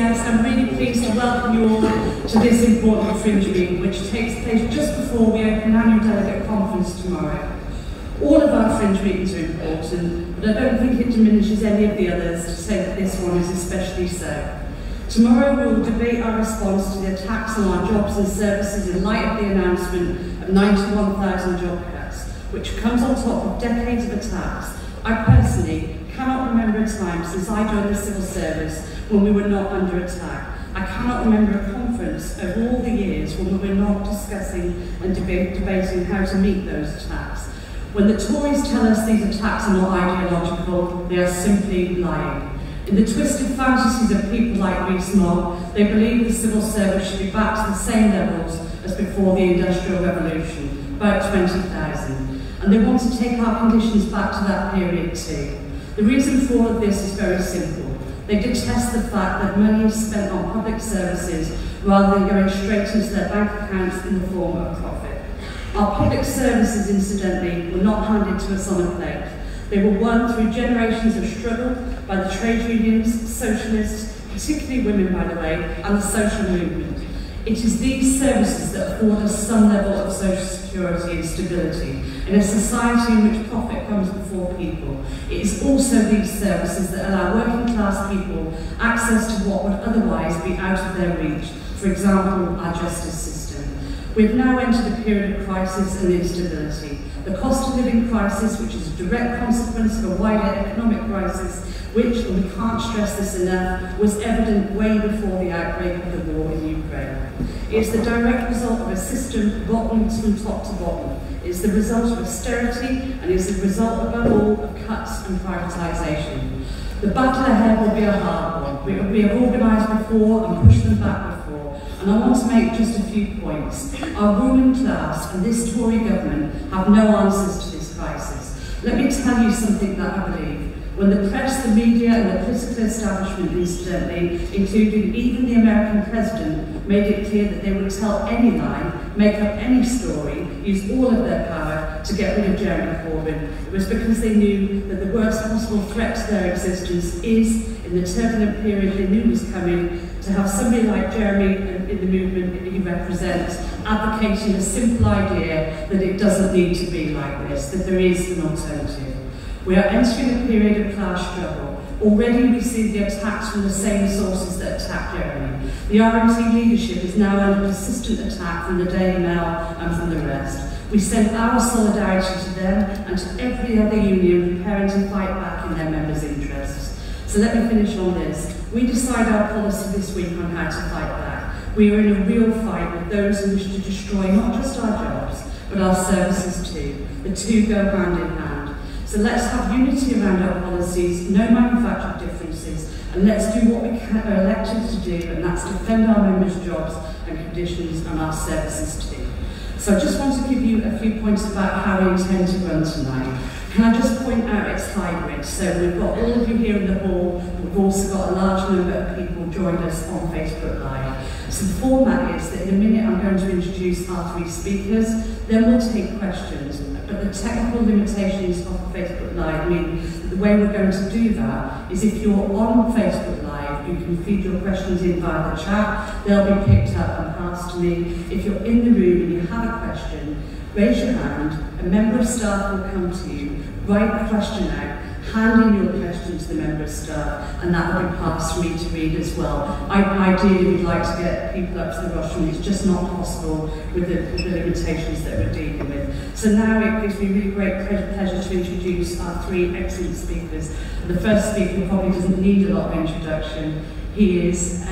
PCS, I'm really pleased to welcome you all to this important Fringe meeting, which takes place just before we open an annual delegate conference tomorrow. All of our Fringe meetings are important, but I don't think it diminishes any of the others to say that this one is especially so. Tomorrow we will debate our response to the attacks on our jobs and services in light of the announcement of 91,000 job cuts, which comes on top of decades of attacks. I personally cannot remember a time since I joined the civil service when we were not under attack. I cannot remember a conference over all the years when we were not discussing and debating how to meet those attacks. When the Tories tell us these attacks are not ideological, they are simply lying. In the twisted fantasies of people like Rees-Mogg, they believe the civil service should be back to the same levels as before the Industrial Revolution, about 20,000. And they want to take our conditions back to that period too. The reason for all of this is very simple. They detest the fact that money is spent on public services rather than going straight into their bank accounts in the form of profit. Our public services, incidentally, were not handed to us on a plate. They were won through generations of struggle by the trade unions, socialists, particularly women, by the way, and the social movement. It is these services that afford us some level of social security and stability in a society in which profit comes before people. It is also these services that allow working class people access to what would otherwise be out of their reach, for example, our justice system. We've now entered a period of crisis and instability. The cost of living crisis, which is a direct consequence of a wider economic crisis, which, and we can't stress this enough, was evident way before the outbreak of the war in Ukraine. It's the direct result of a system rotten from top to bottom. It's the result of austerity, and it's the result, above all, of cuts and privatisation. The battle ahead will be a hard one. We have organised before and pushed them back before. And I want to make just a few points. Our ruling class and this Tory government have no answers to this crisis. Let me tell you something that I believe. When the press, the media and the political establishment, incidentally, including even the American president, made it clear that they would tell any lie, make up any story, use all of their power to get rid of Jeremy Corbyn, it was because they knew that the worst possible threat to their existence is, in the turbulent period they knew was coming, to have somebody like Jeremy in the movement he represents advocating a simple idea that it doesn't need to be like this, that there is an alternative. We are entering a period of class struggle. Already we see the attacks from the same sources that attacked Jeremy. The RMT leadership is now under persistent attack from the Daily Mail and from the rest. We send our solidarity to them and to every other union preparing to fight back in their members' interests. So let me finish on this. We decide our policy this week on how to fight back. We are in a real fight with those who wish to destroy not just our jobs, but our services too. The two go hand in hand. So let's have unity around our policies, no manufactured differences, and let's do what we are elected to do, and that's defend our members' jobs and conditions and our services too. So I just want to give you a few points about how we intend to run tonight. Can I just point out it's hybrid? So we've got all of you here in the hall, we've also got a large number of people joined us on Facebook Live. So the format is that in a minute I'm going to introduce our three speakers, then we'll take questions. But the technical limitations of Facebook Live mean that the way we're going to do that is if you're on Facebook Live, you can feed your questions in via the chat, they'll be picked up and passed to me. If you're in the room and you have a question, raise your hand, a member of staff will come to you, write the question out, hand in your question to the member of staff, and that will be passed for me to read as well. Ideally, we'd like to get people up to the rostrum. It's just not possible with the limitations that we're dealing with. So now it gives me really great pleasure to introduce our three excellent speakers. The first speaker probably doesn't need a lot of introduction. He is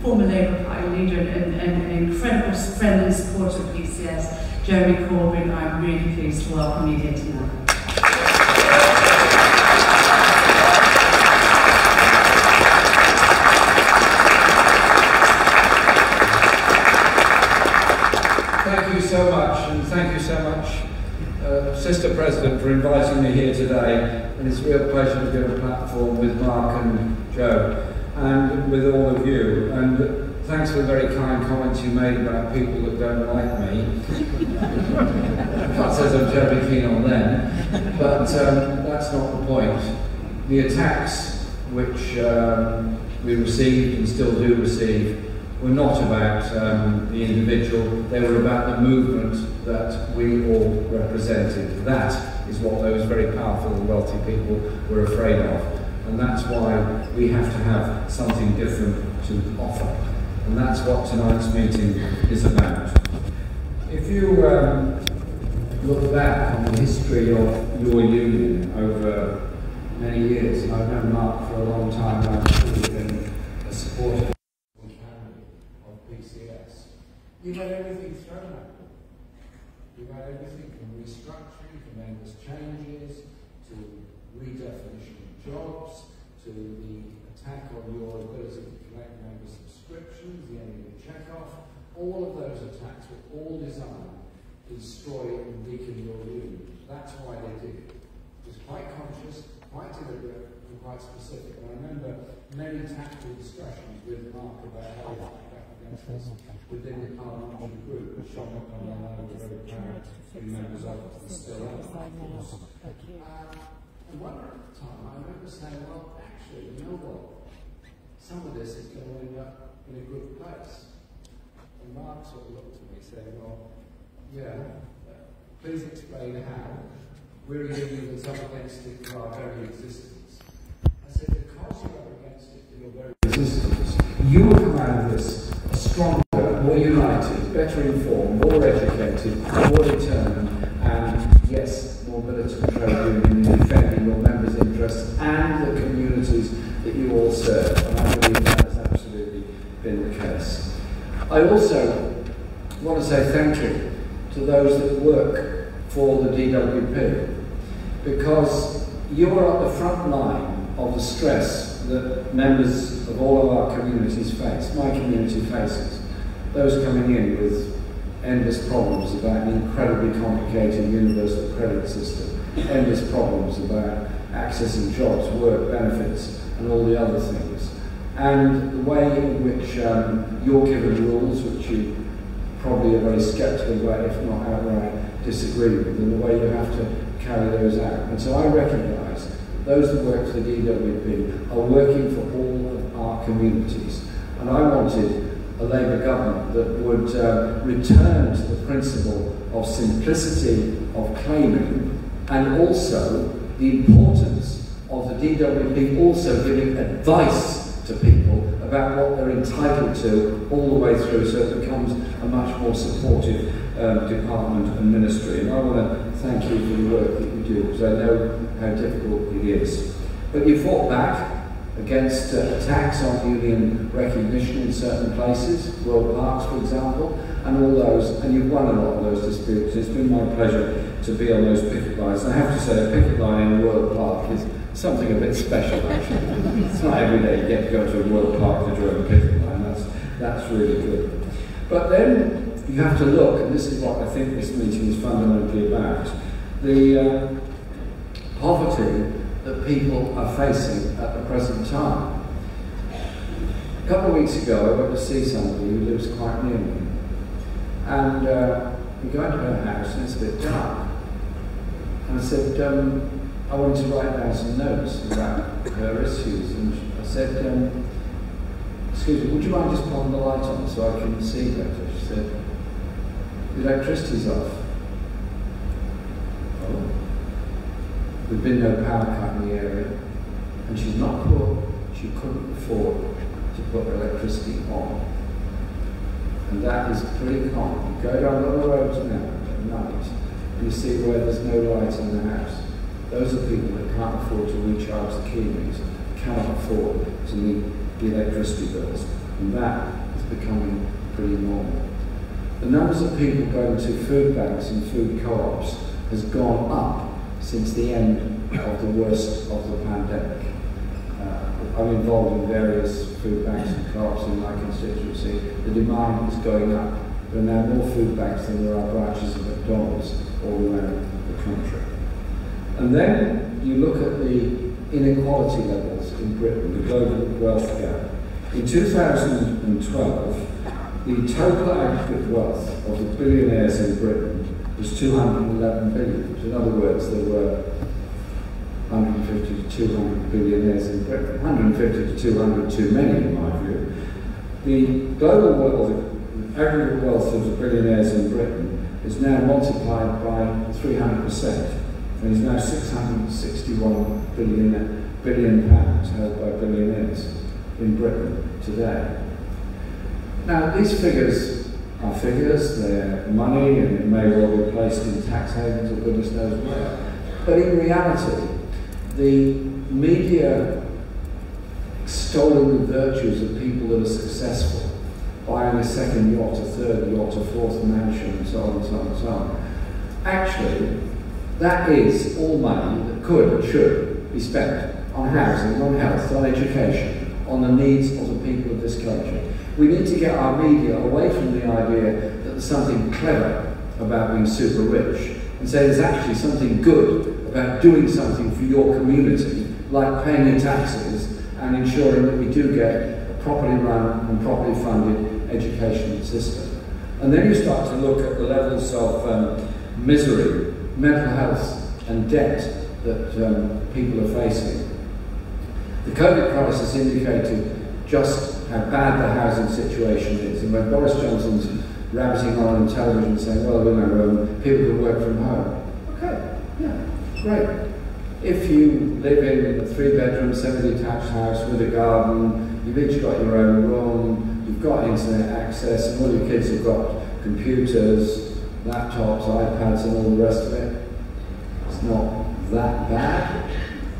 former Labour Party leader and an incredible friend and supporter of PCS, Jeremy Corbyn. I'm really pleased to welcome you here tonight. Thank you so much, and thank you so much, Sister President, for inviting me here today. And it's a real pleasure to get a platform with Mark and Joe, and with all of you. And thanks for the very kind comments you made about people that don't like me. I can't say I'm terribly keen on them, but that's not the point. The attacks which we received and still do receive were not about the individual, they were about the movement that we all represented. That is what those very powerful and wealthy people were afraid of. And that's why we have to have something different to offer. And that's what tonight's meeting is about. If you look back on the history of your union over many years, and I've known Mark for a long time, I've really been a supporter of PCS. You've had everything thrown at them. You've had everything from restructuring, from endless changes, to redefinition of jobs, to the attack on your ability to collect member subscriptions, the ending of check-off. All of those attacks were all designed to destroy and weaken your union. That's why they did it. It was quite conscious, quite deliberate, and quite specific. And I remember many tactical discussions with Mark about how to fight back against this within the parliamentary group, which Sean and I were very proud to be members of and still are, of course. And one at the time, I remember saying, well, actually, you know what? Some of this is going to end up in a good place. And Mark sort of looked at me saying, well, yeah, please explain how. We're a union that's up against it for our very existence. I said, because you're up against it for your very existence, you will come out of this stronger, more united, better informed, more educated, more determined, and yes, more militant trade union in defending your members' interests and the communities that you all serve. And I believe that has absolutely been the case. I also want to say thank you to those that work for the DWP, because you are at the front line of the stress that members of all of our communities face, my community faces. Those coming in with endless problems about an incredibly complicated universal credit system, endless problems about accessing jobs, work, benefits, and all the other things. And the way in which you're given rules, which you probably are very sceptical about, if not outright disagree with, and the way you have to carry those out. And so I recognise that those that work for the DWP are working for all of our communities. And I wanted a Labour government that would return to the principle of simplicity of claiming, and also the importance of the DWP also giving advice to people about what they're entitled to all the way through, so it becomes a much more supportive department and ministry. And I want to thank you for the work that you do, because I know how difficult it is. But you fought back against attacks on union recognition in certain places, World Parks for example, and all those, and you've won a lot of those disputes. It's been my pleasure to be on those picket lines. And I have to say, a picket line in a World Park is something a bit special actually. It's not every day you get to go to a World Park to join a picket line, that's really good. But then you have to look, and this is what I think this meeting is fundamentally about, the poverty that people are facing at the present time. A couple of weeks ago I went to see somebody who lives quite near me, and we go into her house and it's a bit dark, and I said I wanted to write down some notes about her issues, and I said, excuse me, would you mind just putting the light on so I can see better? She said, the electricity's off. Oh. There'd been no power cut in the area, and she's not poor. She couldn't afford to put electricity on. And that is pretty common. You go down little roads now at night, and you see where there's no light in the house. Those are people that can't afford to recharge the key meters, cannot afford to meet the electricity bills, and that is becoming pretty normal. The numbers of people going to food banks and food co-ops has gone up since the end of the worst of the pandemic. I'm involved in various food banks and co-ops in my constituency. The demand is going up. There are now more food banks than there are branches of McDonald's all around the country. And then you look at the inequality levels in Britain, the global wealth gap. In 2012, the total aggregate wealth of the billionaires in Britain was 211 billion. In other words, there were 150 to 200 billionaires in Britain. 150 to 200 too many, in my view. The global wealth, the aggregate wealth of the billionaires in Britain is now multiplied by 300%. And is now 661 billion pounds held by billionaires in Britain today. Now, these figures are figures, they're money, and it may well be placed in tax havens or goodness knows where. But in reality, the media extolling the virtues of people that are successful, buying a second yacht, a third yacht, a fourth mansion, and so on and so on and so on. Actually, that is all money that could and should be spent on housing, on health, on education, on the needs of the people of this country. We need to get our media away from the idea that there's something clever about being super rich and say there's actually something good about doing something for your community, like paying your taxes and ensuring that we do get a properly run and properly funded education system. And then you start to look at the levels of misery, mental health and debt that people are facing. The COVID crisis indicated just how bad the housing situation is, and when Boris Johnson's rabbiting on television saying, well, you know, people can work from home. Okay, yeah, great. If you live in a 3-bedroom, semi-detached house with a garden, you've each got your own room, you've got internet access, and all your kids have got computers, laptops, iPads, and all the rest of it, it's not that bad.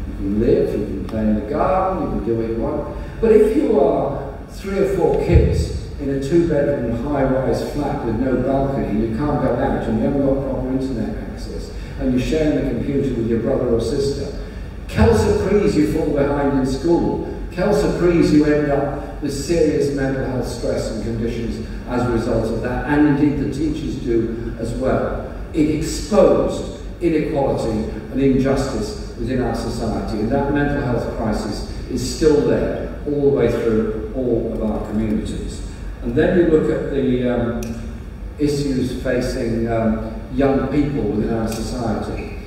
You can live, you can play in the garden, you can do what you want. But if you are 3 or 4 kids in a 2-bedroom high-rise flat with no balcony, and you can't go out, and you haven't got proper internet access, and you're sharing the computer with your brother or sister, quelle surprise you fall behind in school, quelle surprise you end up with serious mental health stress and conditions as a result of that, and indeed the teachers do as well. It exposed inequality and injustice within our society, and that mental health crisis is still there all the way through all of our communities. And then you look at the issues facing young people within our society.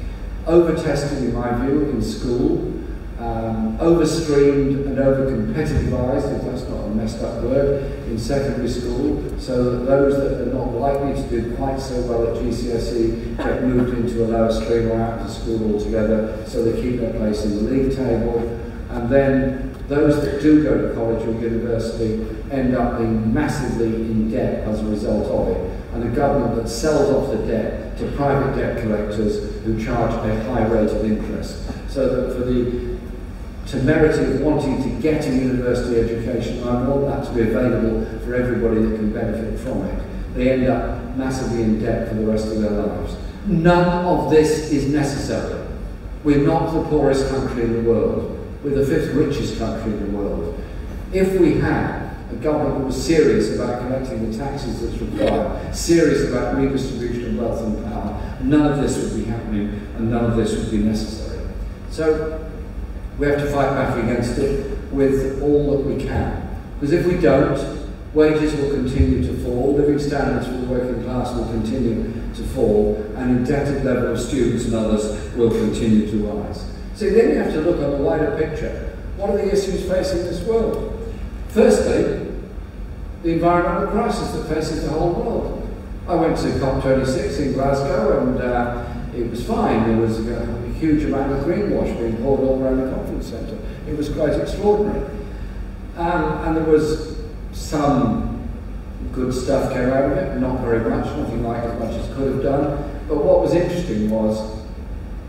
Over-testing, in my view, in school, over-streamed and over-competitivized, if that's not a messed up word, in secondary school, so that those that are not likely to do quite so well at GCSE get moved into a lower stream or out of school altogether, so they keep their place in the league table. And then those that do go to college or university end up being massively in debt as a result of it, and a government that sells off the debt to private debt collectors who charge a high rate of interest. So that for the temerity of wanting to get a university education, I want that to be available for everybody that can benefit from it. They end up massively in debt for the rest of their lives. None of this is necessary. We're not the poorest country in the world. We're the 5th richest country in the world. If we had a government that was serious about collecting the taxes that's required, serious about redistribution of wealth and power, none of this would be happening and none of this would be necessary. So we have to fight back against it with all that we can. Because if we don't, wages will continue to fall, living standards for the working class will continue to fall, and indebted level of students and others will continue to rise. So then you have to look on the wider picture. What are the issues facing this world? Firstly, the environmental crisis that faces the whole world. I went to COP26 in Glasgow and it was fine. There was a huge amount of greenwash being poured all around the conference centre. It was quite extraordinary. And there was some good stuff came out of it, not very much, nothing like as much as could have done. But what was interesting was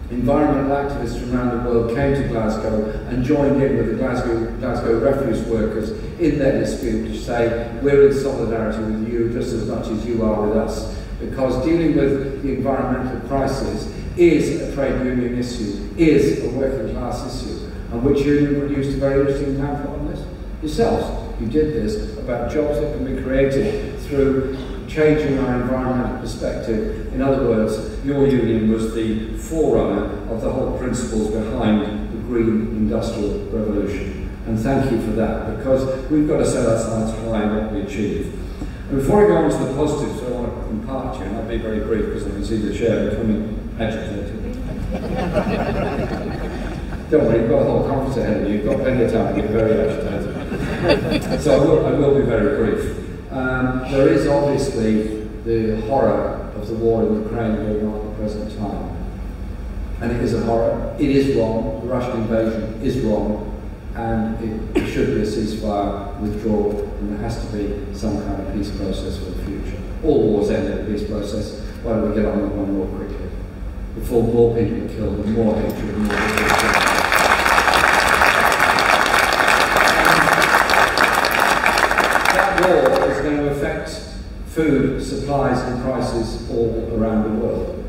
environmental activists from around the world came to Glasgow and joined in with the Glasgow refuse workers in their dispute to say, we're in solidarity with you just as much as you are with us, because dealing with the environmental crisis is a trade union issue, is a working class issue. And which union produced a very interesting pamphlet on this? Yourselves. You did this about jobs that can be created through changing our environmental perspective. In other words, your union was the forerunner of the whole principles behind the green industrial revolution. And thank you for that, because we've got to set our sights high on what we achieve. And before I go on to the positives, I want to impart to you, and I'll be very brief because I can see the chair becoming agitated. Don't worry, you've got a whole conference ahead of you. You've got plenty of time to get very agitated. So I will be very brief. There is obviously the horror of the war in Ukraine going on at the present time. And it is a horror. It is wrong. The Russian invasion is wrong. And it should be a ceasefire, withdrawal, and there has to be some kind of peace process for the future. All wars end in a peace process. Why don't we get on with one more quickly? Before more people are killed and more hatred and more hatred. That war is going to affect food, supplies and prices all around the world.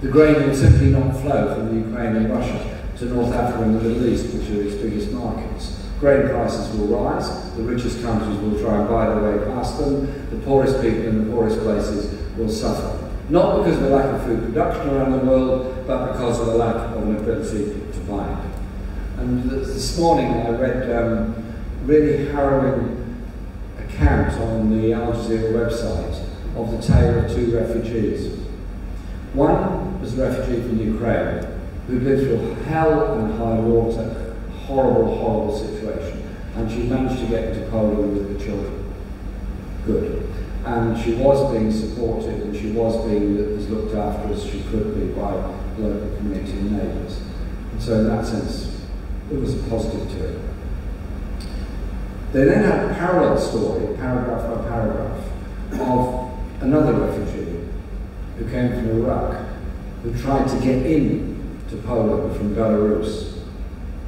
The grain will simply not flow from the Ukraine and Russia to North Africa and the Middle East, which are its biggest markets. Grain prices will rise, the richest countries will try and buy their way past them, the poorest people in the poorest places will suffer. Not because of a lack of food production around the world, but because of a lack of an ability to buy it. And this morning I read a really harrowing account on the Al Jazeera website of the tale of two refugees. One was a refugee from Ukraine who lived through hell and high water, horrible, horrible situation. And she managed to get into Poland with the children. Good. And she was being supported and she was being as looked after as she could be by local community and neighbours. And so in that sense, it was a positive to it. They then had a parallel story, paragraph by paragraph, of another refugee who came from Iraq, who tried to get in to Poland from Belarus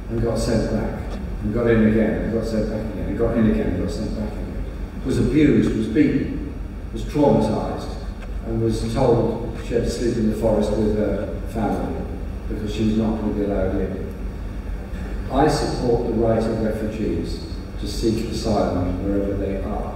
and got sent back, and got in again, and got sent back again, and got in again, and got sent back again. Was abused, was beaten, was traumatised, and was told she had to sleep in the forest with her family because she was not going to be allowed in. I support the right of refugees to seek asylum wherever they are.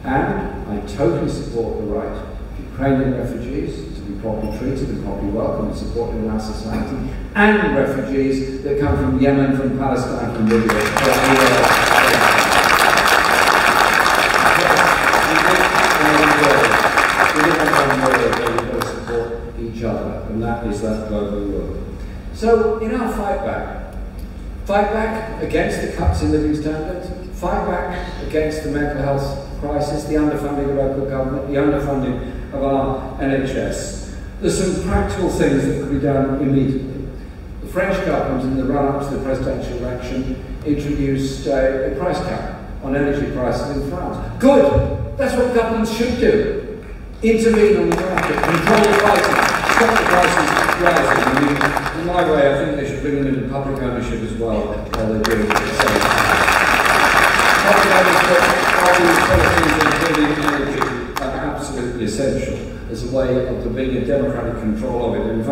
And I totally support the right of Ukrainian refugees to be properly treated and properly welcomed and supported in our society, and refugees that come from Yemen, from Palestine, from Libya. Each other, and that is that global world. So in our fight back against the cuts in living standards, fight back against the mental health crisis, the underfunding of local government, the underfunding of our NHS. There's some practical things that could be done immediately. The French government, in the run-up to the presidential election, introduced a price cap on energy prices in France. Good! That's what governments should do. Intervene on the market, control the prices, stop the prices rising. In my way, I think they should bring them into public ownership as well, while they're doing it at the same time. Public energy are absolutely essential as a way of there being a democratic control of it. And if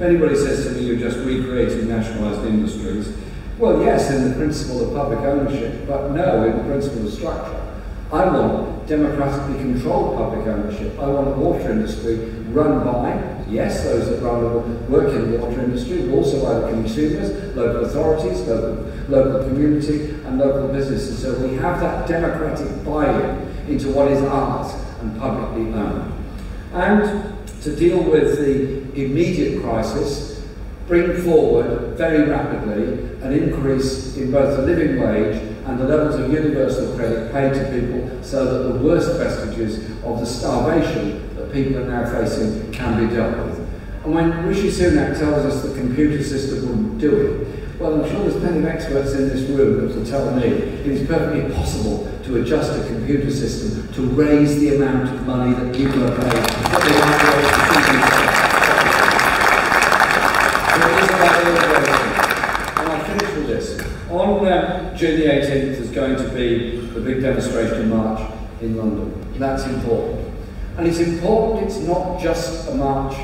anybody says to me you're just recreating nationalised industries, well, yes, in the principle of public ownership, but no, in the principle of structure. I want democratically controlled public ownership. I want a water industry run by, yes, those that work in the water industry, but also by the consumers, local authorities, local community, and local businesses. So we have that democratic buy-in into what is ours and publicly owned. And to deal with the immediate crisis, bring forward very rapidly an increase in both the living wage and the levels of universal credit paid to people so that the worst vestiges of the starvation that people are now facing can be dealt with. And when Rishi Sunak tells us the computer system wouldn't do it, well, I'm sure there's plenty of experts in this room that will tell me it is perfectly impossible to adjust a computer system to raise the amount of money that people are paid. And I'll finish with this. On June the 18th there's going to be the big demonstration march in London. That's important. And it's important, it's not just a march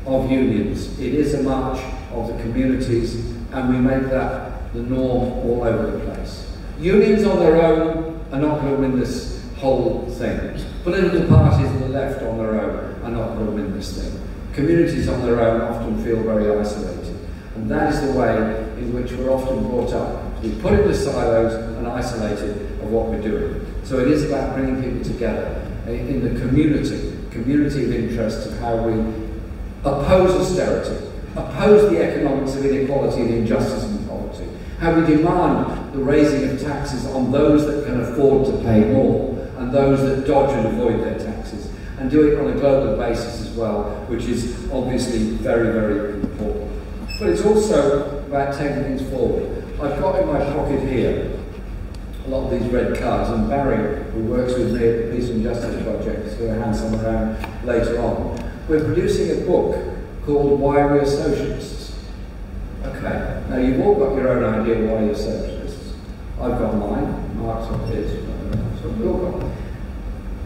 of unions, it is a march of the communities, and we make that the norm all over the place. Unions on their own are not going to win this whole thing. Political parties on the left on their own are not going to win this thing. Communities on their own often feel very isolated. And that is the way in which we're often brought up. We put into silos and isolated of what we're doing. So it is about bringing people together in the community of interest of how we oppose austerity, oppose the economics of inequality and injustice and poverty, how we demand the raising of taxes on those that can afford to pay more and those that dodge and avoid their taxes, and do it on a global basis as well, which is obviously very, very important. But it's also about taking things forward. I've got in my pocket here a lot of these red cards, and Barry, who works with me at the Peace and Justice Project, is going to hand some around later on. We're producing a book called Why We Are Socialists. Okay, now you've all got your own idea why you're socialists. I've got mine, Mark's got his, so we've all got.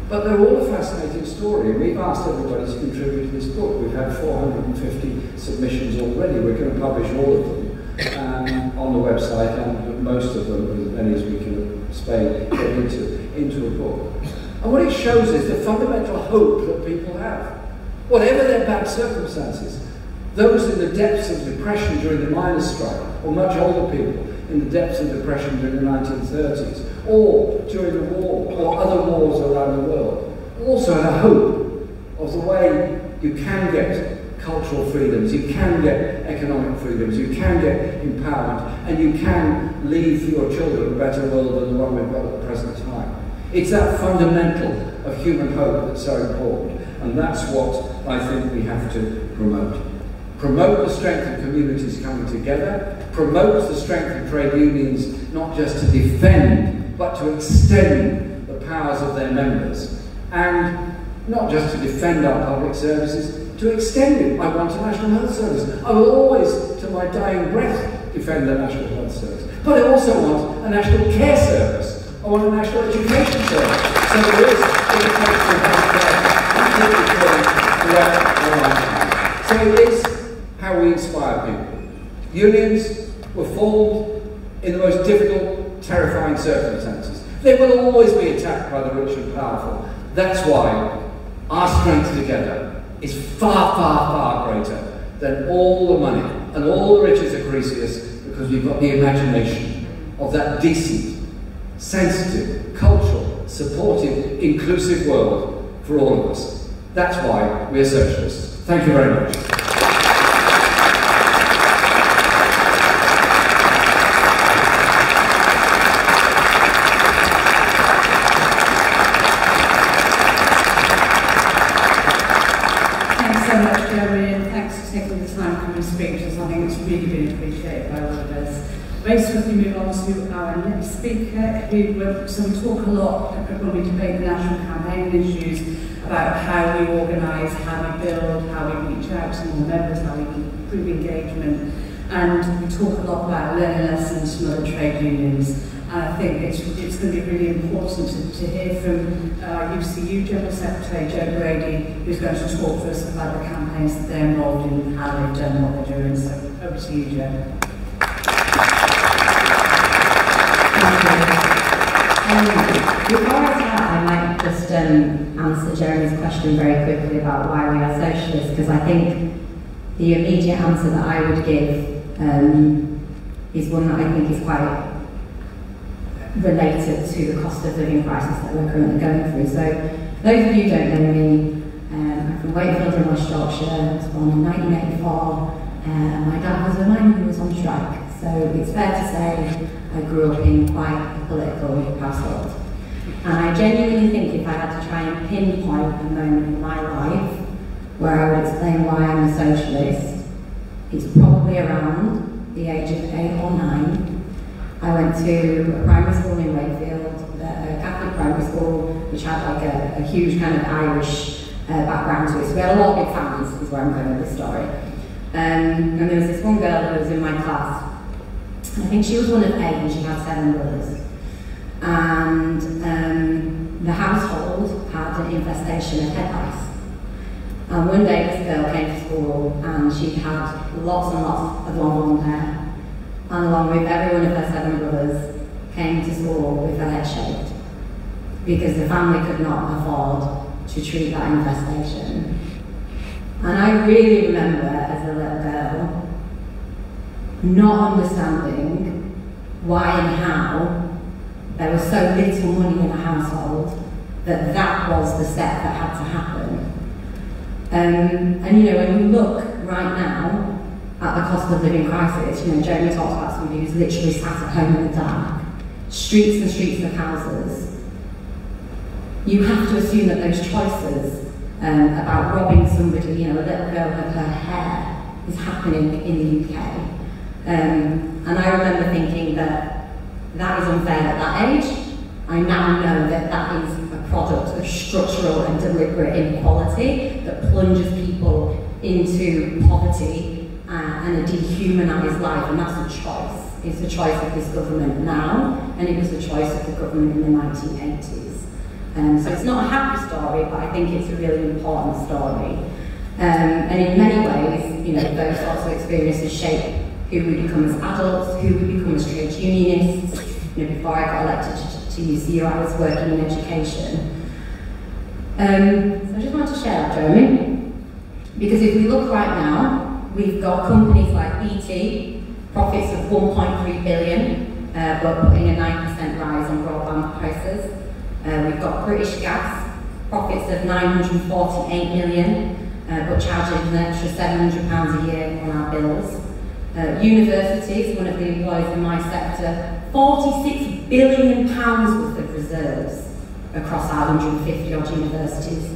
But they're all a fascinating story, and we've asked everybody to contribute to this book. We've had 450 submissions already. We're going to publish all of them on the website, and most of them, as many as we can get into a book. And what it shows is the fundamental hope that people have. Whatever their bad circumstances, those in the depths of depression during the miners' strike, or much older people in the depths of depression during the 1930s, or during the war, or other wars around the world, also had a hope of the way you can get cultural freedoms, you can get economic freedoms, you can get empowerment, and you can leave for your children a better world than the one we've got at the present time. It's that fundamental of human hope that's so important, and that's what I think we have to promote. Promote the strength of communities coming together, promote the strength of trade unions not just to defend, but to extend the powers of their members, and not just to defend our public services, to extend it. I want a National Health Service. I will always, to my dying breath, defend the National Health Service. But I also want a National Care Service. I want a National Education Service. So there is educational health care throughout our lifetime. So it is how we inspire people. Unions were formed in the most difficult, terrifying circumstances. They will always be attacked by the rich and powerful. That's why our strength together is far, far, far greater than all the money and all the riches of Croesus, because we've got the imagination of that decent, sensitive, cultural, supportive, inclusive world for all of us. That's why we're socialists. Thank you very much. Very swiftly move on to our next speaker, who will talk a lot when we debate the national campaign issues about how we organise, how we build, how we reach out to more members, how we improve engagement, and we talk a lot about learning lessons from other trade unions. And I think it's going to be really important to hear from UCU General Secretary Joe Brady, who's going to talk to us about the campaigns that they're involved in, how they've done what they're doing. So over to you, Joe. Before I start, I might just answer Jeremy's question very quickly about why we are socialists, because I think the immediate answer that I would give is one that I think is quite related to the cost of living crisis that we're currently going through. So, those of you who don't know me, I'm from Wakefield in West Yorkshire. I was born in 1984. My dad was a miner who was on strike. So it's fair to say I grew up in quite a political household. And I genuinely think if I had to try and pinpoint a moment in my life where I would explain why I'm a socialist, it's probably around the age of 8 or 9. I went to a primary school in Wakefield, a Catholic primary school, which had like a huge kind of Irish background to it. So we had a lot of big families, is where I'm going with this story. And there was this one girl who was in my class. I think she was one of 8 and she had 7 brothers. And the household had an infestation of head lice. And one day this girl came to school and she had lots and lots of long blonde hair. And along with every one of her 7 brothers came to school with their head shaved. Because the family could not afford to treat that infestation. And I really remember as a little girl not understanding why and how there was so little money in a household that was the step that had to happen. And you know, when we look right now at the cost of living crisis. You know, Jeremy talked about somebody who's literally sat at home in the dark, streets and streets of houses. You have to assume that those choices about robbing somebody, you know, a little girl of her hair, is happening in the UK. And I remember thinking that that is unfair at that age. I now know that that is a product of structural and deliberate inequality that plunges people into poverty and a dehumanised life, and that's a choice. It's the choice of this government now, and it was the choice of the government in the 1980s. So it's not a happy story, but I think it's a really important story. And in many ways, you know, those sorts of experiences shape who we become as adults, who we become as trade unionists. You know, before I got elected to UCU, I was working in education. So I just wanted to share that, Jeremy, because if we look right now, we've got companies like BT, profits of 1.3 billion, but putting a 9% rise on broadband prices. We've got British Gas, profits of 948 million, but charging an extra £700 a year on our bills. Universities, one of the employers in my sector, £46 billion worth of reserves across our 150 odd universities,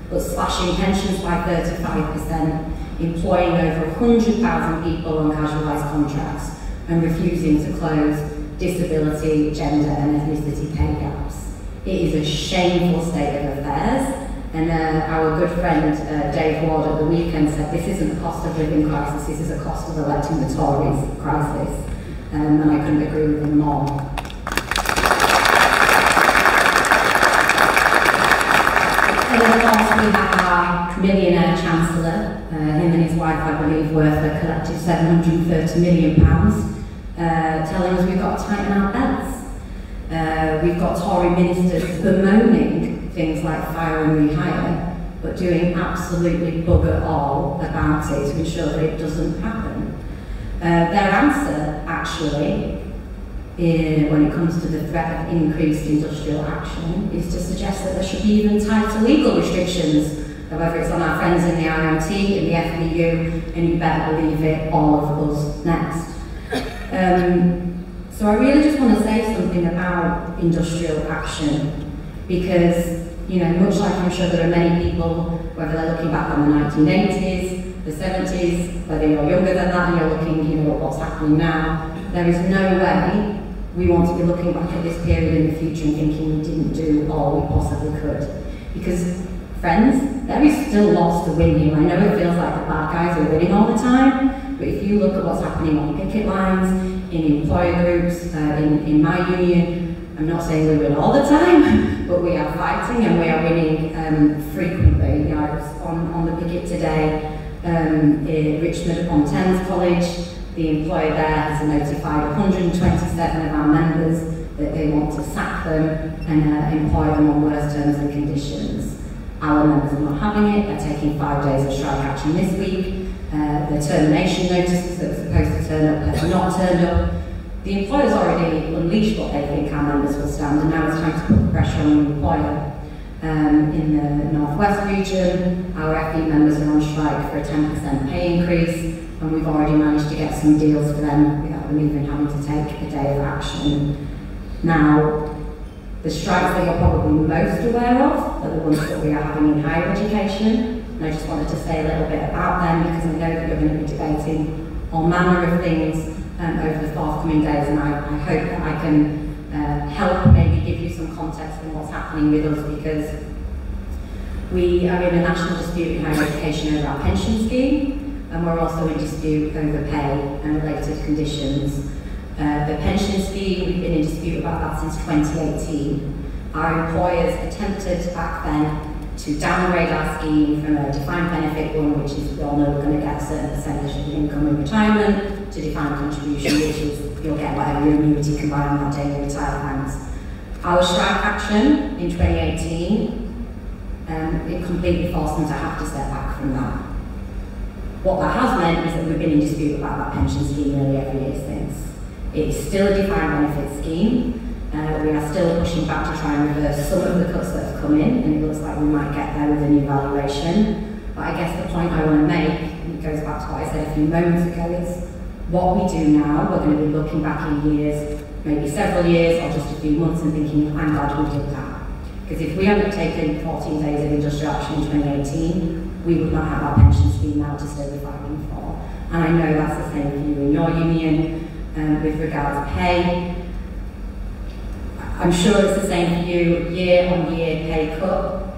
but slashing pensions by 35%, employing over 100,000 people on casualised contracts, and refusing to close disability, gender and ethnicity pay gaps. It is a shameful state of affairs, and our good friend Dave Ward at the weekend said this isn't a cost of living crisis, this is a cost of electing the Tories crisis, and I couldn't agree with him more. And of course we have our millionaire Chancellor, him and his wife I believe worth a collective £730 million, telling us we've got to tighten our belts. We've got Tory ministers bemoaning things like fire and rehire, but doing absolutely bugger all about it to ensure that it doesn't happen. Their answer, actually, when it comes to the threat of increased industrial action, is to suggest that there should be even tighter legal restrictions, whether it's on our friends in the RMT, in the FBU, and you better believe it, all of us next. So I really just want to say something about industrial action, because, you know, much like I'm sure there are many people, whether they're looking back on the 1980s, the 70s, whether you're younger than that and you're looking, you know, at what's happening now, there is no way we want to be looking back at this period in the future and thinking we didn't do all we possibly could. Because, friends, there is still lots to win here. I know it feels like the bad guys are winning all the time, but if you look at what's happening on picket lines, in employer groups, in my union, I'm not saying we win all the time, but we are fighting and we are winning frequently. You know, I was on the picket today in Richmond upon Thames College. The employer there has notified 127 of our members that they want to sack them and employ them on worse terms and conditions. Our members are not having it. They're taking 5 days of strike action this week. The termination notices that were supposed to turn up have not turned up. The employer's already unleashed what they think our members will stand, and now it's time to put pressure on the employer. In the North West region, our FE members are on strike for a 10% pay increase, and we've already managed to get some deals for them without them even having to take a day of action. Now, the strikes that you're probably most aware of are the ones that we are having in higher education. And I just wanted to say a little bit about them because I know that you're going to be debating all manner of things over the forthcoming days, and I hope that I can help maybe give you some context on what's happening with us, because we are in a national dispute in higher education over our pension scheme, and we're also in dispute over pay and related conditions. The pension scheme, we've been in dispute about that since 2018. Our employers attempted back then to downgrade our scheme from a defined benefit one, which is we all know we're going to get a certain percentage of income in retirement, to defined contribution, which is you'll get whatever your annuity can buy on that day you retire thanks. Our strike action in 2018, it completely forced them to have to step back from that. What that has meant is that we've been in dispute about that pension scheme nearly every year since. It is still a defined benefit scheme. We are still pushing back to try and reverse some of the cuts that have come in, and it looks like we might get there with a new valuation. But I guess the point I want to make, it goes back to what I said a few moments ago, it's what we do now, we're going to be looking back in years, maybe several years or just a few months and thinking, I'm glad we did that. Because if we hadn't taken 14 days of industrial action in 2018, we would not have our pension scheme now to still be fighting for. And I know that's the same for you in your union with regards to pay. I'm sure it's the same for you, year-on-year pay cut,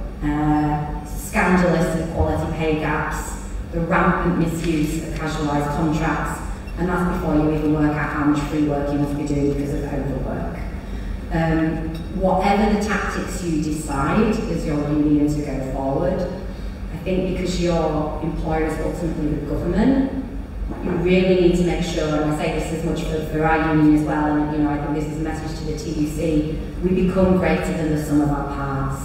scandalous inequality pay gaps, the rampant misuse of casualised contracts, and that's before you even work out how much free work you must be doing because of overwork. Whatever the tactics you decide as your union to go forward, I think because your employer is ultimately the government, you really need to make sure, and I say this as much for our union as well, and you know, I think this is a message to the TUC, we become greater than the sum of our parts.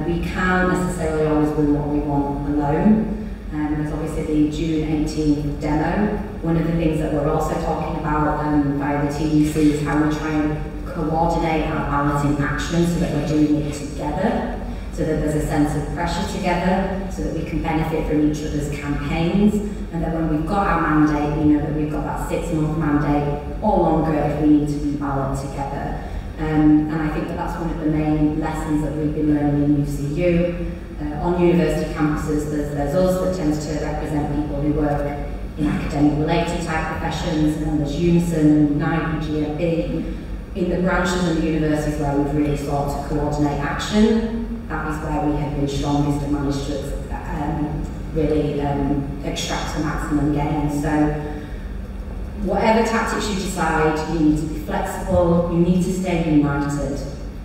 We can't necessarily always win what we want alone. There's obviously the June 18th demo. One of the things that we're also talking about via the TUC is how we try and coordinate our balloting action so that we're doing it together, so that there's a sense of pressure together, so that we can benefit from each other's campaigns, and that when we've got our mandate, we know that we've got that 6-month mandate or longer if we need to be ballot together. And I think that that's one of the main lessons that we've been learning in UCU. On university campuses, there's us that tends to represent people who work in academic-related type professions, and then there's Unison, NIBE, GFB. In the branches of the universities where we've really sought to coordinate action, that is where we have been strongest and managed to really extract the maximum gain. So whatever tactics you decide, you need to be flexible, you need to stay united.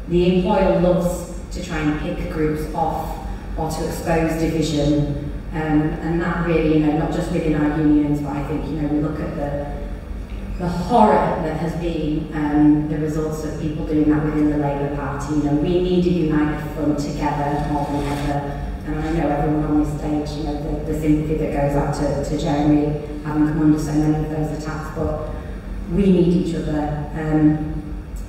The employer loves to try and pick groups off or to expose division, and that really, you know, not just within our unions, but I think, you know, we look at the horror that has been the results of people doing that within the Labour Party. You know, we need a united front together more than ever. And I know everyone on this stage, you know, the sympathy that goes out to Jeremy, having come under so many of those attacks, but we need each other.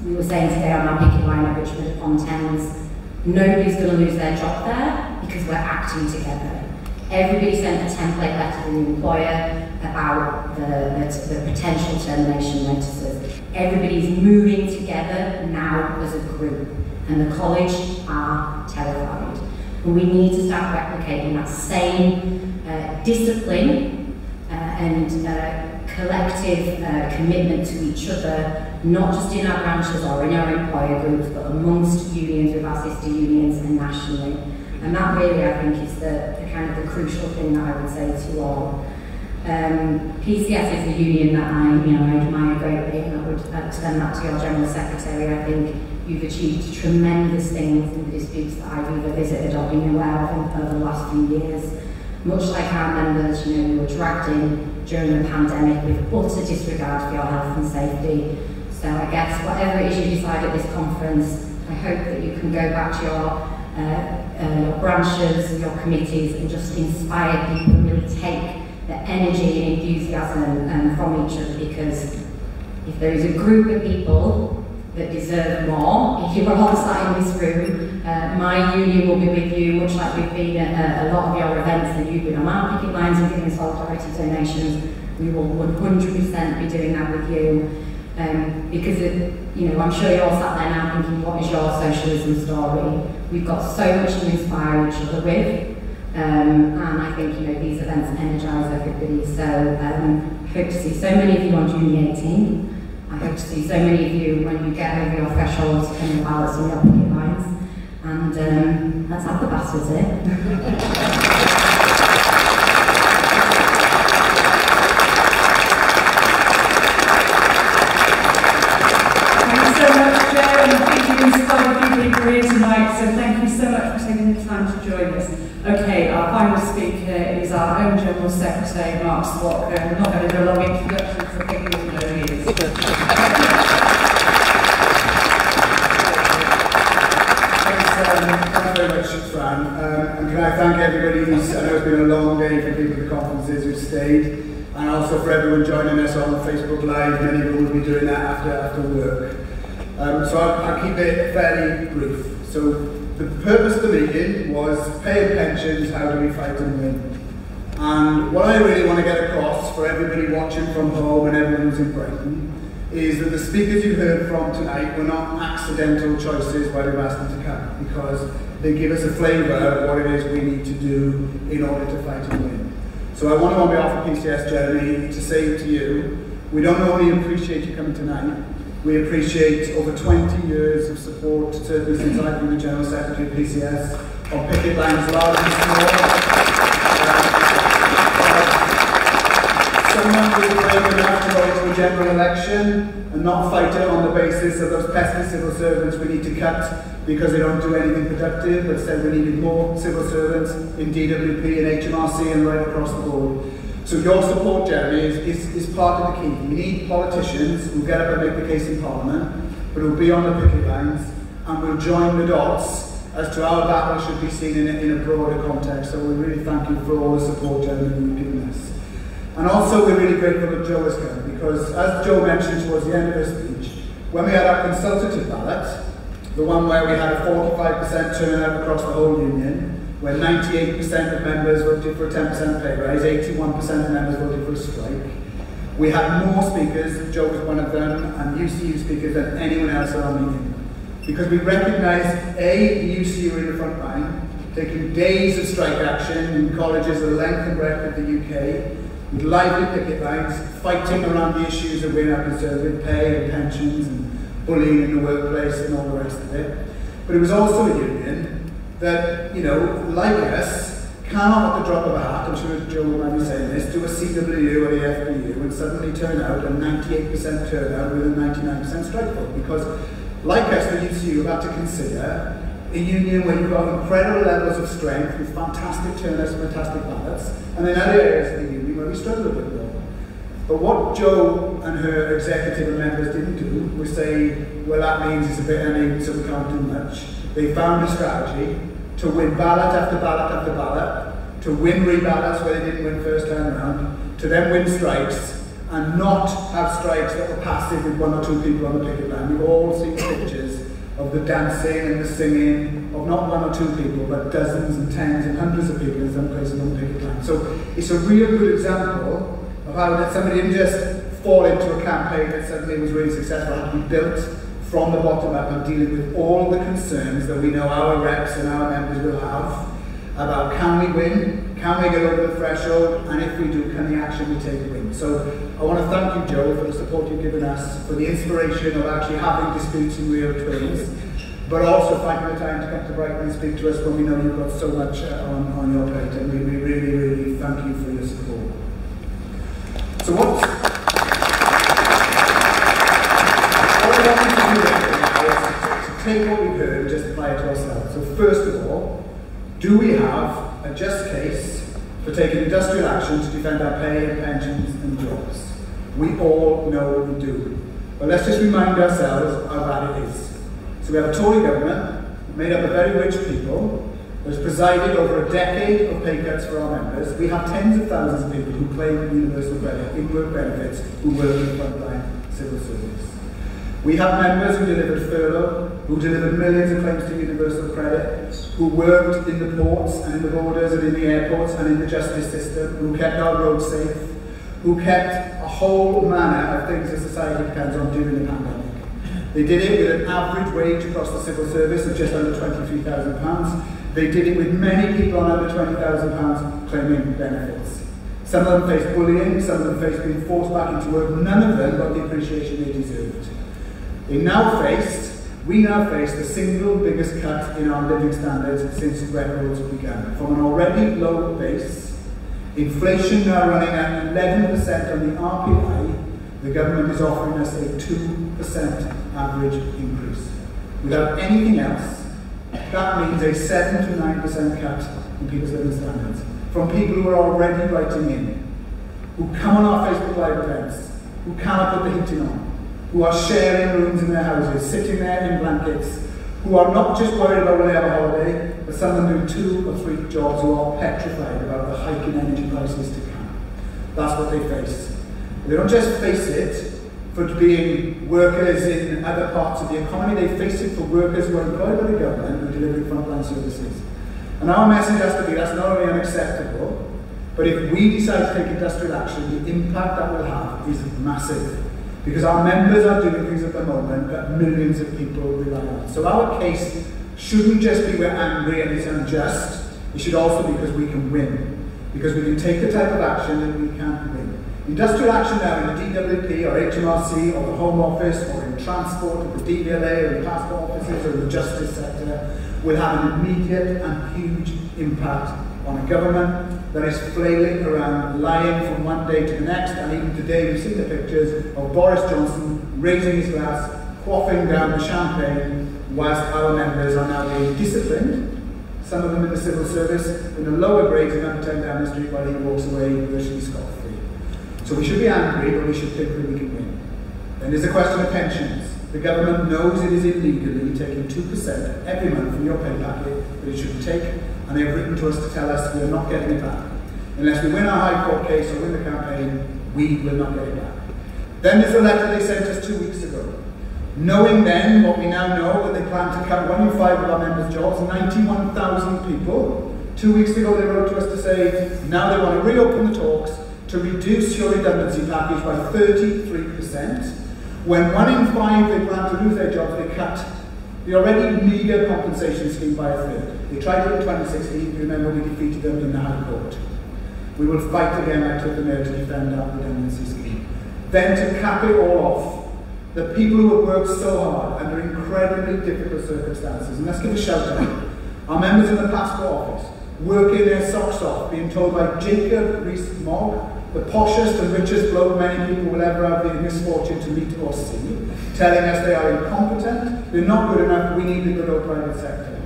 We were saying today on our picket line at Richmond upon Thames, nobody's going to lose their job there because we're acting together. Everybody sent a template letter to the employer about the potential termination notices. Everybody's moving together now as a group, and the college are terrified. And we need to start replicating that same discipline and collective commitment to each other, not just in our branches or in our employer groups, but amongst unions, with our sister unions and nationally. And that really, I think, is the kind of the crucial thing that I would say to all. PCS is a union that I admire greatly, and I would extend that to your General Secretary. I think you've achieved tremendous things in the disputes that I've either visited or been aware of over the last few years. Much like our members, you know, we were dragged in during the pandemic with utter disregard for your health and safety. So I guess whatever it is you decide at this conference, I hope that you can go back to your branches, your committees, and just inspire people and really take the energy and enthusiasm from each other, because if there is a group of people that deserve more, if you are all sat in this room, my union will be with you, much like we've been at a lot of your events, and you've been on our picket lines and giving solidarity donations. We will 100% be doing that with you. Because I'm sure you're all sat there now thinking, what is your socialism story? We've got so much to inspire each other with, and I think these events energise everybody. So I hope to see so many of you on June the 18th. I hope to see so many of you when you get over your thresholds and your ballots and your picket lines. And let's have the bastards here. Here tonight, so thank you so much for taking the time to join us. Okay, our final speaker is our own General Secretary, Mark Swalker. I'm not going to do a long introduction for people who know who he is. Thanks very much, Fran. And can I thank everybody who's, I know it's been a long day for people at the conferences who stayed, and also for everyone joining us on Facebook Live. Many of them will be doing that after work. So I'll keep it fairly brief. So the purpose of the meeting was pay and pensions, how do we fight and win? And what I really want to get across for everybody watching from home and everyone who's in Brighton is that the speakers you heard from tonight were not accidental choices why we've asked them to come, because they give us a flavour of what it is we need to do in order to fight and win. So I want to, on behalf of PCS, Jeremy, to say to you, we don't only appreciate you coming tonight, we appreciate over 20 years of support, certainly since I've been the General Secretary of PCS, on picket lines large and small. Someone who is brave enough to go to a general election and not fight it on the basis of those pesky civil servants we need to cut because they don't do anything productive, but said we needed more civil servants in DWP and HMRC and right across the board. So your support, Jeremy, is part of the key. We need politicians who get up and make the case in Parliament, but who will be on the picket lines and will join the dots as to how a battle should be seen in a broader context. So we really thank you for all the support, Jeremy, you've given us. And also we're really grateful that Joe has come, because as Joe mentioned towards the end of her speech, when we had our consultative ballot, the one where we had a 45% turnout across the whole union, where 98% of members voted for a 10% pay rise, 81% of members voted for a strike, we had more speakers, Joe was one of them, and UCU speakers than anyone else around the union. Because we recognise, A, the UCU in the front line, taking days of strike action in colleges the length and breadth of the UK, with lively picket lines, fighting around the issues that we're now concerned with, pay and pensions and bullying in the workplace and all the rest of it. But it was also a union that, you know, like us, cannot at the drop of a hat, I'm sure Joe will mind me saying this, do a CWU or the FBU and suddenly turn out a 98% turnout with a 99% strike vote. Because, like us, the UCU have had to consider a union where you've got incredible levels of strength with fantastic turnouts and fantastic ballots, and then other areas of the union where we struggle a bit more. But what Joe and her executive and members didn't do was say, well, that means it's a bit uneven, so we can't do much. They found a strategy to win ballot after ballot after ballot, to win reballots where they didn't win first time around, to then win strikes, and not have strikes that were passive with one or two people on the picket line. We've all seen pictures of the dancing and the singing of not one or two people, but dozens and tens and hundreds of people in some places on the picket line. So it's a real good example of how that somebody didn't just fall into a campaign that suddenly was really successful, had to be built from the bottom up and dealing with all the concerns that we know our reps and our members will have about can we win, can we get over the threshold, and if we do, can the action we take win. So I want to thank you, Joe, for the support you've given us, for the inspiration of actually having disputes in real terms, but also finding the time to come to Brighton and speak to us when we know you've got so much on your plate, and we really, really thank you for your support. So what I want you to do is to take what we've heard and just apply it to ourselves. So first of all, do we have a just case for taking industrial action to defend our pay and pensions and jobs? We all know we do. But let's just remind ourselves how bad it is. So we have a Tory government made up of very rich people that has presided over a decade of pay cuts for our members. We have tens of thousands of people who claim universal credit, in-work benefits, who work in frontline civil service. We have members who delivered furlough, who delivered millions of claims to universal credit, who worked in the ports and in the borders and in the airports and in the justice system, who kept our roads safe, who kept a whole manner of things that society depends on during the pandemic. They did it with an average wage across the civil service of just under £23,000. They did it with many people on under £20,000 claiming benefits. Some of them faced bullying, some of them faced being forced back into work, none of them got the appreciation they deserved. We now face the single biggest cut in our living standards since records began. From an already low base, inflation now running at 11% on the RPI, the government is offering us a 2% average increase. Without anything else, that means a 7 to 9% cut in people's living standards. From people who are already writing in, who come on our Facebook Live events, who cannot put the heating on, who are sharing rooms in their houses, sitting there in blankets, who are not just worried about when they have a holiday, but some of them do 2 or 3 jobs, who are petrified about the hike in energy prices to come. That's what they face. They don't just face it for being workers in other parts of the economy, they face it for workers who are employed by the government who deliver frontline services. And our message has to be that's not only unacceptable, But if we decide to take industrial action, the impact that will have is massive. Because our members are doing things at the moment that millions of people rely on. So our case shouldn't just be we're angry and it's unjust, it should also be because we can win. Because we can take the type of action that we can win. Industrial action now in the DWP or HMRC or the Home Office or in transport or the DVLA or in passport offices or the justice sector will have an immediate and huge impact on a government that is flailing around, lying from one day to the next, and even today we've seen the pictures of Boris Johnson raising his glass, quaffing down the champagne, whilst our members are now being disciplined, some of them in the civil service, in the lower grades in Uptown down the street while he walks away virtually scot-free. So we should be angry, but we should think that we can win. Then there's the question of pensions. The government knows it is illegally taking 2% every month from your pay packet that it shouldn't take, and they've written to us to tell us we are not getting it back. Unless we win our High Court case or win the campaign, we will not get it back. Then there's the letter they sent us 2 weeks ago. Knowing then what we now know, that they plan to cut 1 in 5 of our members' jobs, 91,000 people. 2 weeks ago they wrote to us to say now they want to reopen the talks to reduce your redundancy package by 33%. When 1 in 5 they plan to lose their jobs, they cut the already meagre compensation scheme by a third. They tried it in 2016, you remember we defeated them in the High Court. We will fight again, I took the mayor to defend our redundancy scheme. Then to cap it all off, the people who have worked so hard under incredibly difficult circumstances, and let's give a shout out. Our members in the passport office, working their socks off, being told by Jacob Rees-Mogg, the poshest and richest bloke many people will ever have the misfortune to meet or see, telling us they are incompetent, they're not good enough, we need the good old private sector.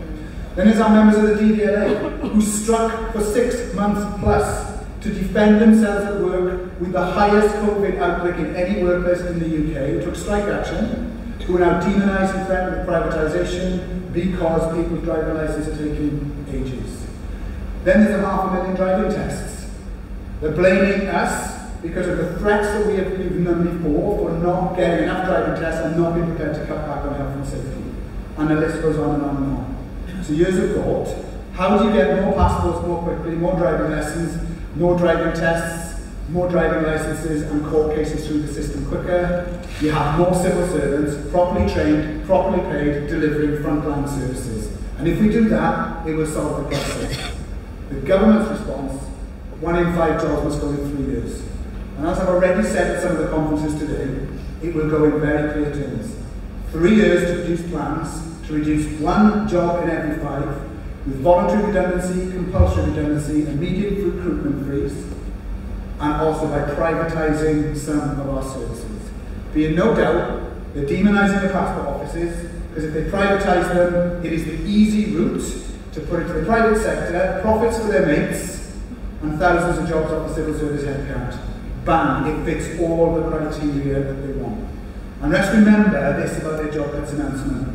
Then there's our members of the DVLA, who struck for 6 months plus to defend themselves at work with the highest COVID outbreak in any workplace in the UK, who took strike action, who are now demonised and threatened with privatisation because people's driving licences are taking ages. Then there's the 500,000 driving tests. They're blaming us because of the threats that we have given them before for not getting enough driving tests and not being prepared to cut back on health and safety. And the list goes on and on and on. So years of thought, how do you get more passports more quickly, more driving lessons, more driving tests, more driving licenses and court cases through the system quicker? You have more civil servants, properly trained, properly paid, delivering frontline services. And if we do that, it will solve the crisis. The government's response, 1 in 5 jobs must go in 3 years. And as I've already said at some of the conferences today, it will go in very clear terms. 3 years to produce plans to reduce 1 job in every 5, with voluntary redundancy, compulsory redundancy, immediate recruitment freeze, and also by privatising some of our services. Be in no doubt, they're demonising the passport offices, because if they privatise them, it is the easy route to put it to the private sector, profits for their mates, and thousands of jobs off the civil service headcount. Bang, it fits all the criteria that they want. And let's remember this about their job cuts announcement.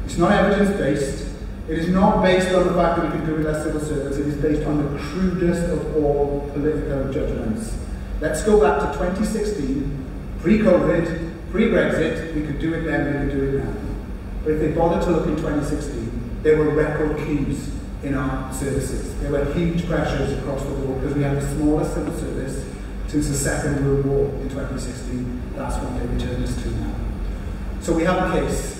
It's not evidence-based. It is not based on the fact that we can do with less civil servants. It is based on the crudest of all political judgments. Let's go back to 2016, pre-COVID, pre-Brexit. We could do it then, we could do it now. But if they bothered to look in 2016, there were record queues in our services. There were huge pressures across the board because we had the smallest civil service since the Second World War in 2016. That's what they returned us to now. So we have a case.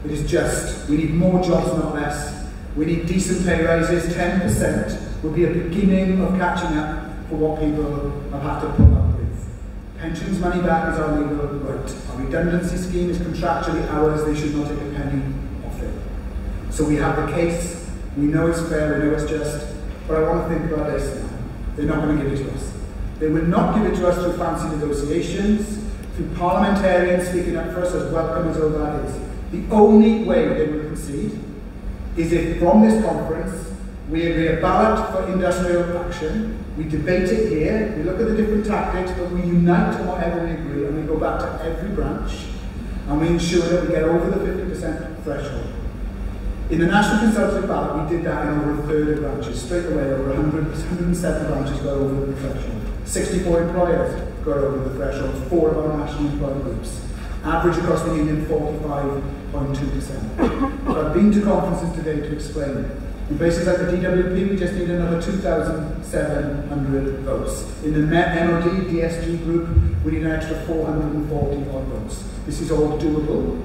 It is just. We need more jobs, not less. We need decent pay rises. 10% will be a beginning of catching up for what people have had to put up with. Pensions money back is our legal right. Our redundancy scheme is contractually ours. They should not take a penny off it. So we have the case. We know it's fair. We know it's just. But I want to think about this now. They're not going to give it to us. They will not give it to us through fancy negotiations, through parliamentarians speaking up for us, as welcome as all that is. The only way they will concede is if from this conference we agree a ballot for industrial action, we debate it here, we look at the different tactics, but we unite on whatever we agree, and we go back to every branch, and we ensure that we get over the 50% threshold. In the National Consultative Ballot, we did that in over a third of branches. Straight away, over 107 branches got over the threshold. 64 employers got over the threshold, 4 of our national employer groups. Average across the union, 45.2%. So I've been to conferences today to explain In places like the DWP, we just need another 2,700 votes. In the MOD, DSG group, we need an extra 440 odd votes. This is all doable,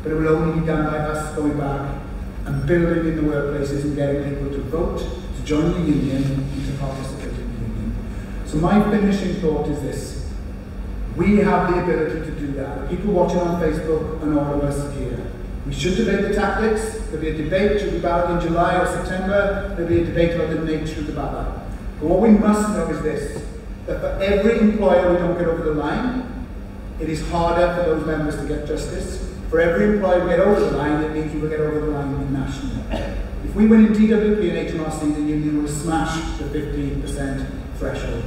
but it will only be done by us going back and building in the workplaces and getting people to vote, to join the union, and to participate in the union. So my finishing thought is this. We have the ability to do that. The people watching on Facebook and all of us here. We should debate the tactics. There'll be a debate, should we ballot in July or September. There'll be a debate about the nature of the ballot. But what we must know is this, that for every employer we don't get over the line, it is harder for those members to get justice. For every employer we get over the line, it means we will get over the line nationally. If we win in DWP and HMRC, the union will smash the 15% threshold.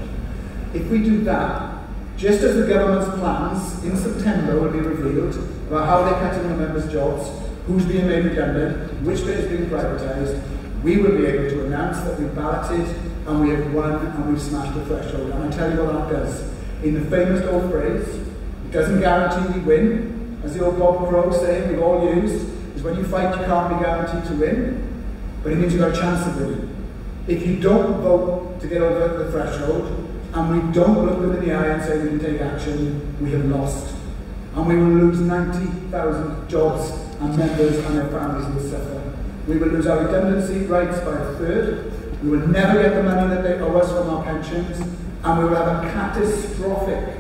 If we do that, just as the government's plans in September will be revealed about how they're cutting the members' jobs, who's being made redundant, which bit is being privatised, we will be able to announce that we've balloted and we have won and we've smashed the threshold. And I tell you what that does. In the famous old phrase, it doesn't guarantee we win. As the old Bob Crow saying we've all used, is when you fight you can't be guaranteed to win, but it means you've got a chance of winning. If you don't vote to get over the threshold, and we don't look them in the eye and say we can take action, we have lost. And we will lose 90,000 jobs and members and their families will suffer. We will lose our redundancy rights by a third. We will never get the money that they owe us from our pensions. And we will have a catastrophic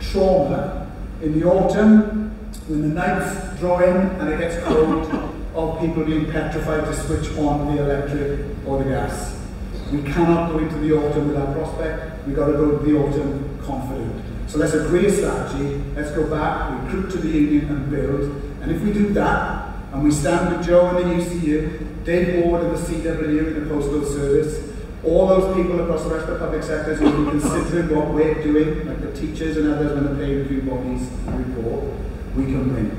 trauma in the autumn when the nights draw in and it gets cold of people being petrified to switch on the electric or the gas. We cannot go into the autumn with our prospect. We've got to go to the autumn confident. So let's agree a strategy, let's go back, recruit to the union and build. And if we do that, and we stand with Joe and the UCU, Dave Ward and the CW in the Postal Service, all those people across the rest of the public sectors who will be considering what we're doing, like the teachers and others when the pay review bodies report, we can win.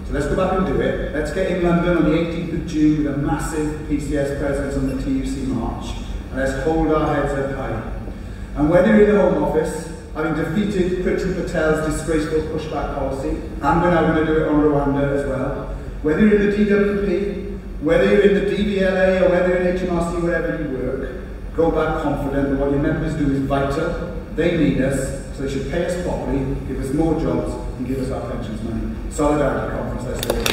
So let's go back and do it. Let's get in London on the 18th of June with a massive PCS presence on the TUC March. And let's hold our heads up high. And whether you're in the Home Office, having defeated Priti Patel's disgraceful pushback policy, and we're now going to do it on Rwanda as well, whether you're in the DWP, whether you're in the DVLA or whether you're in HMRC, wherever you work, go back confident that what your members do is vital, they need us, so they should pay us properly, give us more jobs, and give us our pensions money. Solidarity Conference, let's do it.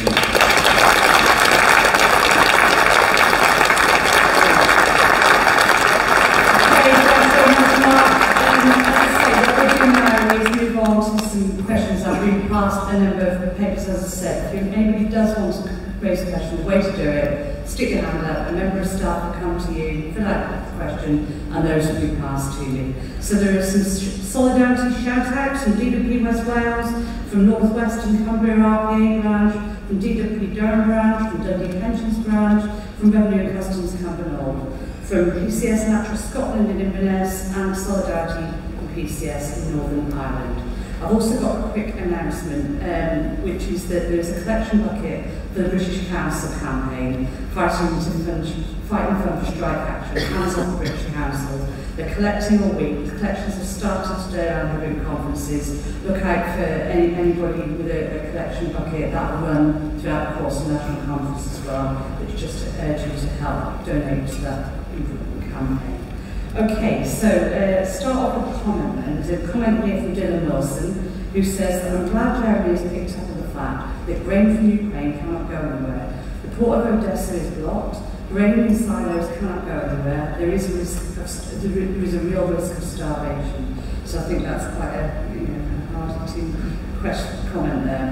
Past a number of papers, as I said. If anybody does want to raise a question, the way to do it, stick your hand up, a member of staff will come to you, fill out the question, and those will be passed to you. So there are some solidarity shout-outs from DWP West Wales, from North West and Cumbria RPA branch, from DWP Durham branch, from Dundee Pensions branch, from Revenue and Customs Cambernauld, from PCS Natural Scotland in Inverness, and Solidarity from PCS in Northern Ireland. I've also got a quick announcement, which is that there's a collection bucket for the British Council campaign, fighting fund for strike action, hands off British Council. They're collecting all week. The collections have started today around the group conferences. Look out for anybody with a collection bucket. That will run throughout the course of the National Conference as well. It's just to urge you to help donate to that important campaign. Okay, so start off with a comment then. There's a comment here from Dylan Wilson, who says that I'm glad Jeremy has picked up on the fact that grain from Ukraine cannot go anywhere. The port of Odessa is blocked, grain in silos cannot go anywhere, there is a real risk of starvation. So I think that's quite a hard-hitting comment there.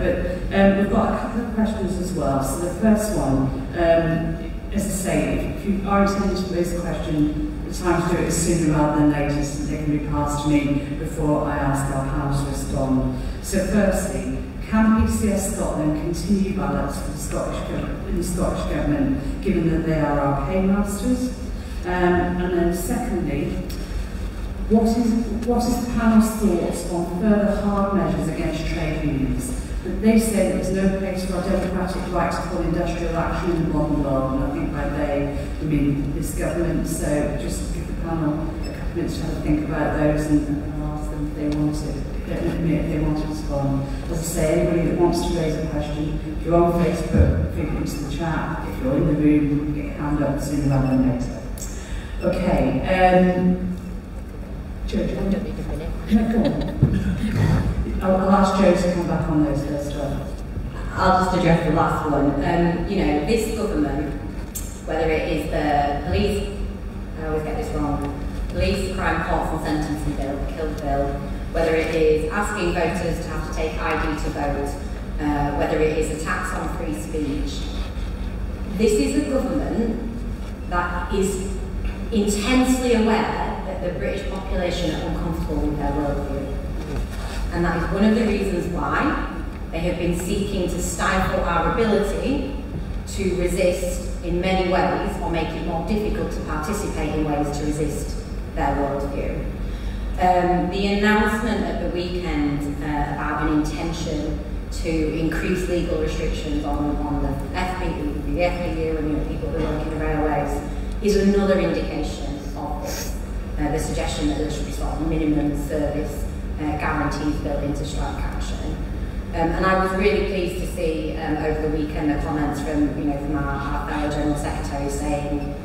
But we've got a couple of questions as well. So the first one, as I say, if you are intending to raise a question, time to do it sooner rather than later so they can be passed to me before I ask our panel to respond. So firstly, can PCS Scotland continue ballots for the Scottish Government given that they are our paymasters? And then secondly, what is the panel's thoughts on further hard measures against trade unions? But they say that there's no place for our democratic right to call industrial action in the modern world, and I think by they, I mean this government, so just give the panel a couple of minutes to have a think about those and I'll ask them if they want to, if they want to respond. As I say, anybody that wants to raise a question, if you're on Facebook, figure into the chat. If you're in the room, get your hand up sooner rather than later. Okay. Joe, do you want to make a minute? No, go on. I'll ask Joe to come back on those first ones. I'll just address the last one. You know, this government, whether it is the police, I always get this wrong, Police, Crime, Courts and Sentencing Bill, the KILL bill, whether it is asking voters to have to take ID to vote, whether it is a tax on free speech. This is a government that is intensely aware that the British population are uncomfortable with their worldview. And that is one of the reasons why they have been seeking to stifle our ability to resist in many ways, or make it more difficult to participate in ways to resist their worldview. The announcement at the weekend about an intention to increase legal restrictions on the FBU and people who work in the railways is another indication of this. The suggestion that there should be sort of minimum service guarantees built into strike action. And I was really pleased to see over the weekend the comments from our fellow General Secretary saying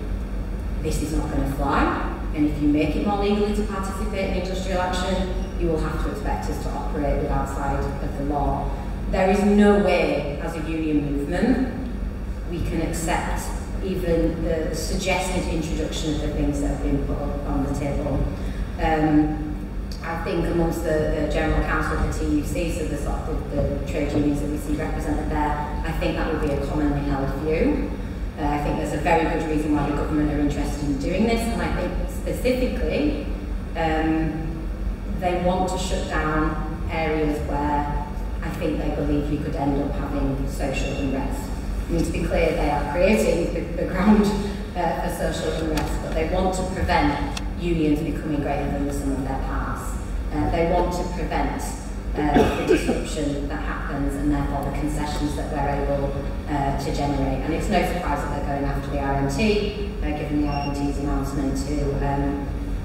this is not going to fly, and if you make it more legally to participate in industrial action, you will have to expect us to operate with outside of the law. There is no way, as a union movement, we can accept even the suggested introduction of the things that have been put up on the table. I think amongst the General Council of the TUC, so the sort of the trade unions that we see represented there, I think that would be a commonly held view. I think there's a very good reason why the government are interested in doing this, and I think specifically they want to shut down areas where I think they believe you could end up having social unrest. I mean, to be clear, they are creating the ground for social unrest, but they want to prevent unions becoming greater than the sum of their parts. They want to prevent the disruption that happens and therefore the concessions that we're able to generate. And it's no surprise that they're going after the RMT, given the RMT's announcement to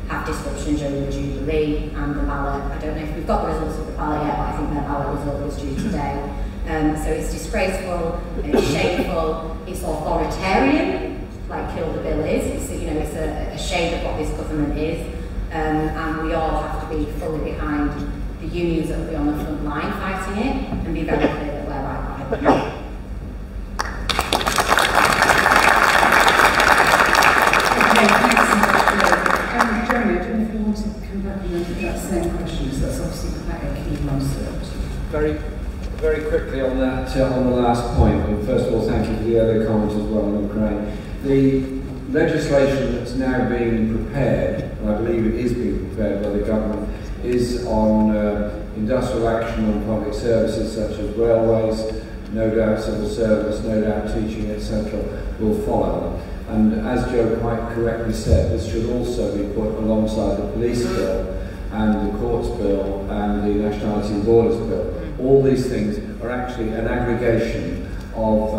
have disruption during the Jubilee and the ballot. I don't know if we've got the results of the ballot yet, but I think their ballot result was due today. So it's disgraceful, it's shameful, it's authoritarian, like Kill the Bill is. It's a shade of what this government is, and we all have to be fully behind the unions that will be on the front line fighting it, and be very clear that we're right by it. Okay, thanks so much, Jeremy, I don't know if you want to come back and answer that same question, because that's obviously quite a key one. Very quickly on that, on the last point, and first of all, thank you for the earlier comments as well on Ukraine. The legislation that's now being prepared, and I believe it is being prepared by the government, is on industrial action on public services such as railways, no doubt civil service, no doubt teaching, etc. will follow. And as Joe quite correctly said, this should also be put alongside the police bill and the courts bill and the nationality and borders bill. All these things are actually an aggregation of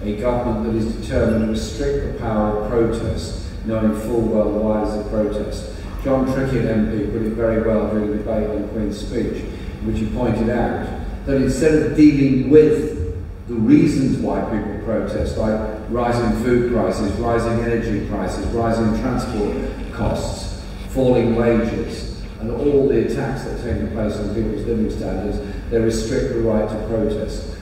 a government that is determined to restrict the power of protest, knowing full well why is the protest. John Trickett MP put it very well during the debate on the Queen's speech, in which he pointed out that instead of dealing with the reasons why people protest, like rising food prices, rising energy prices, rising transport costs, falling wages, and all the attacks that are taking place on people's living standards, they restrict the right to protest.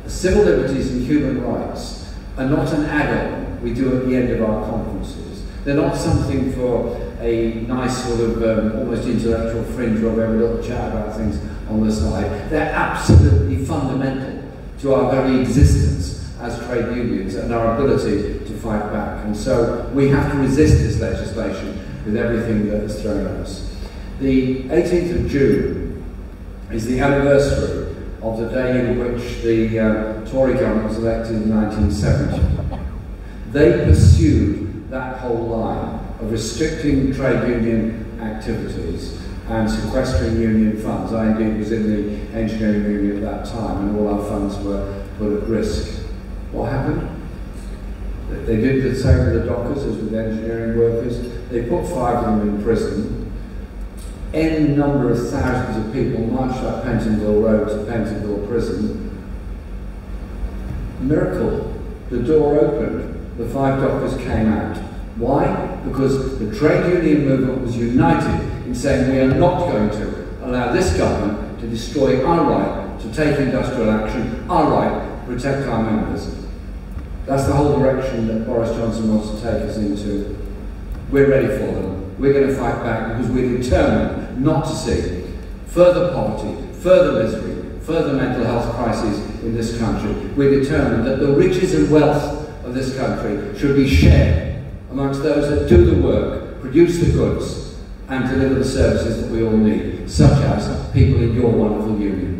Civil liberties and human rights are not an add-on we do at the end of our conferences. They're not something for a nice sort of almost intellectual fringe where we have a little chat about things on the side. They're absolutely fundamental to our very existence as trade unions and our ability to fight back. And so we have to resist this legislation with everything that is thrown at us. The 18th of June is the anniversary of the day in which the Tory government was elected in 1970. They pursued that whole line of restricting trade union activities and sequestering union funds. I indeed was in the engineering union at that time, and all our funds were put at risk. What happened? They did the same with the dockers as with engineering workers. They put 5 of them in prison. N number of thousands of people marched up Pentonville Road to Pentonville Prison. Miracle. The door opened. The 5 doctors came out. Why? Because the trade union movement was united in saying we are not going to allow this government to destroy our right to take industrial action, our right to protect our members. That's the whole direction that Boris Johnson wants to take us into. We're ready for them. We're going to fight back because we're determined not to see further poverty, further misery, further mental health crises in this country. We're determined that the riches and wealth of this country should be shared amongst those that do the work, produce the goods, and deliver the services that we all need, such as people in your wonderful union.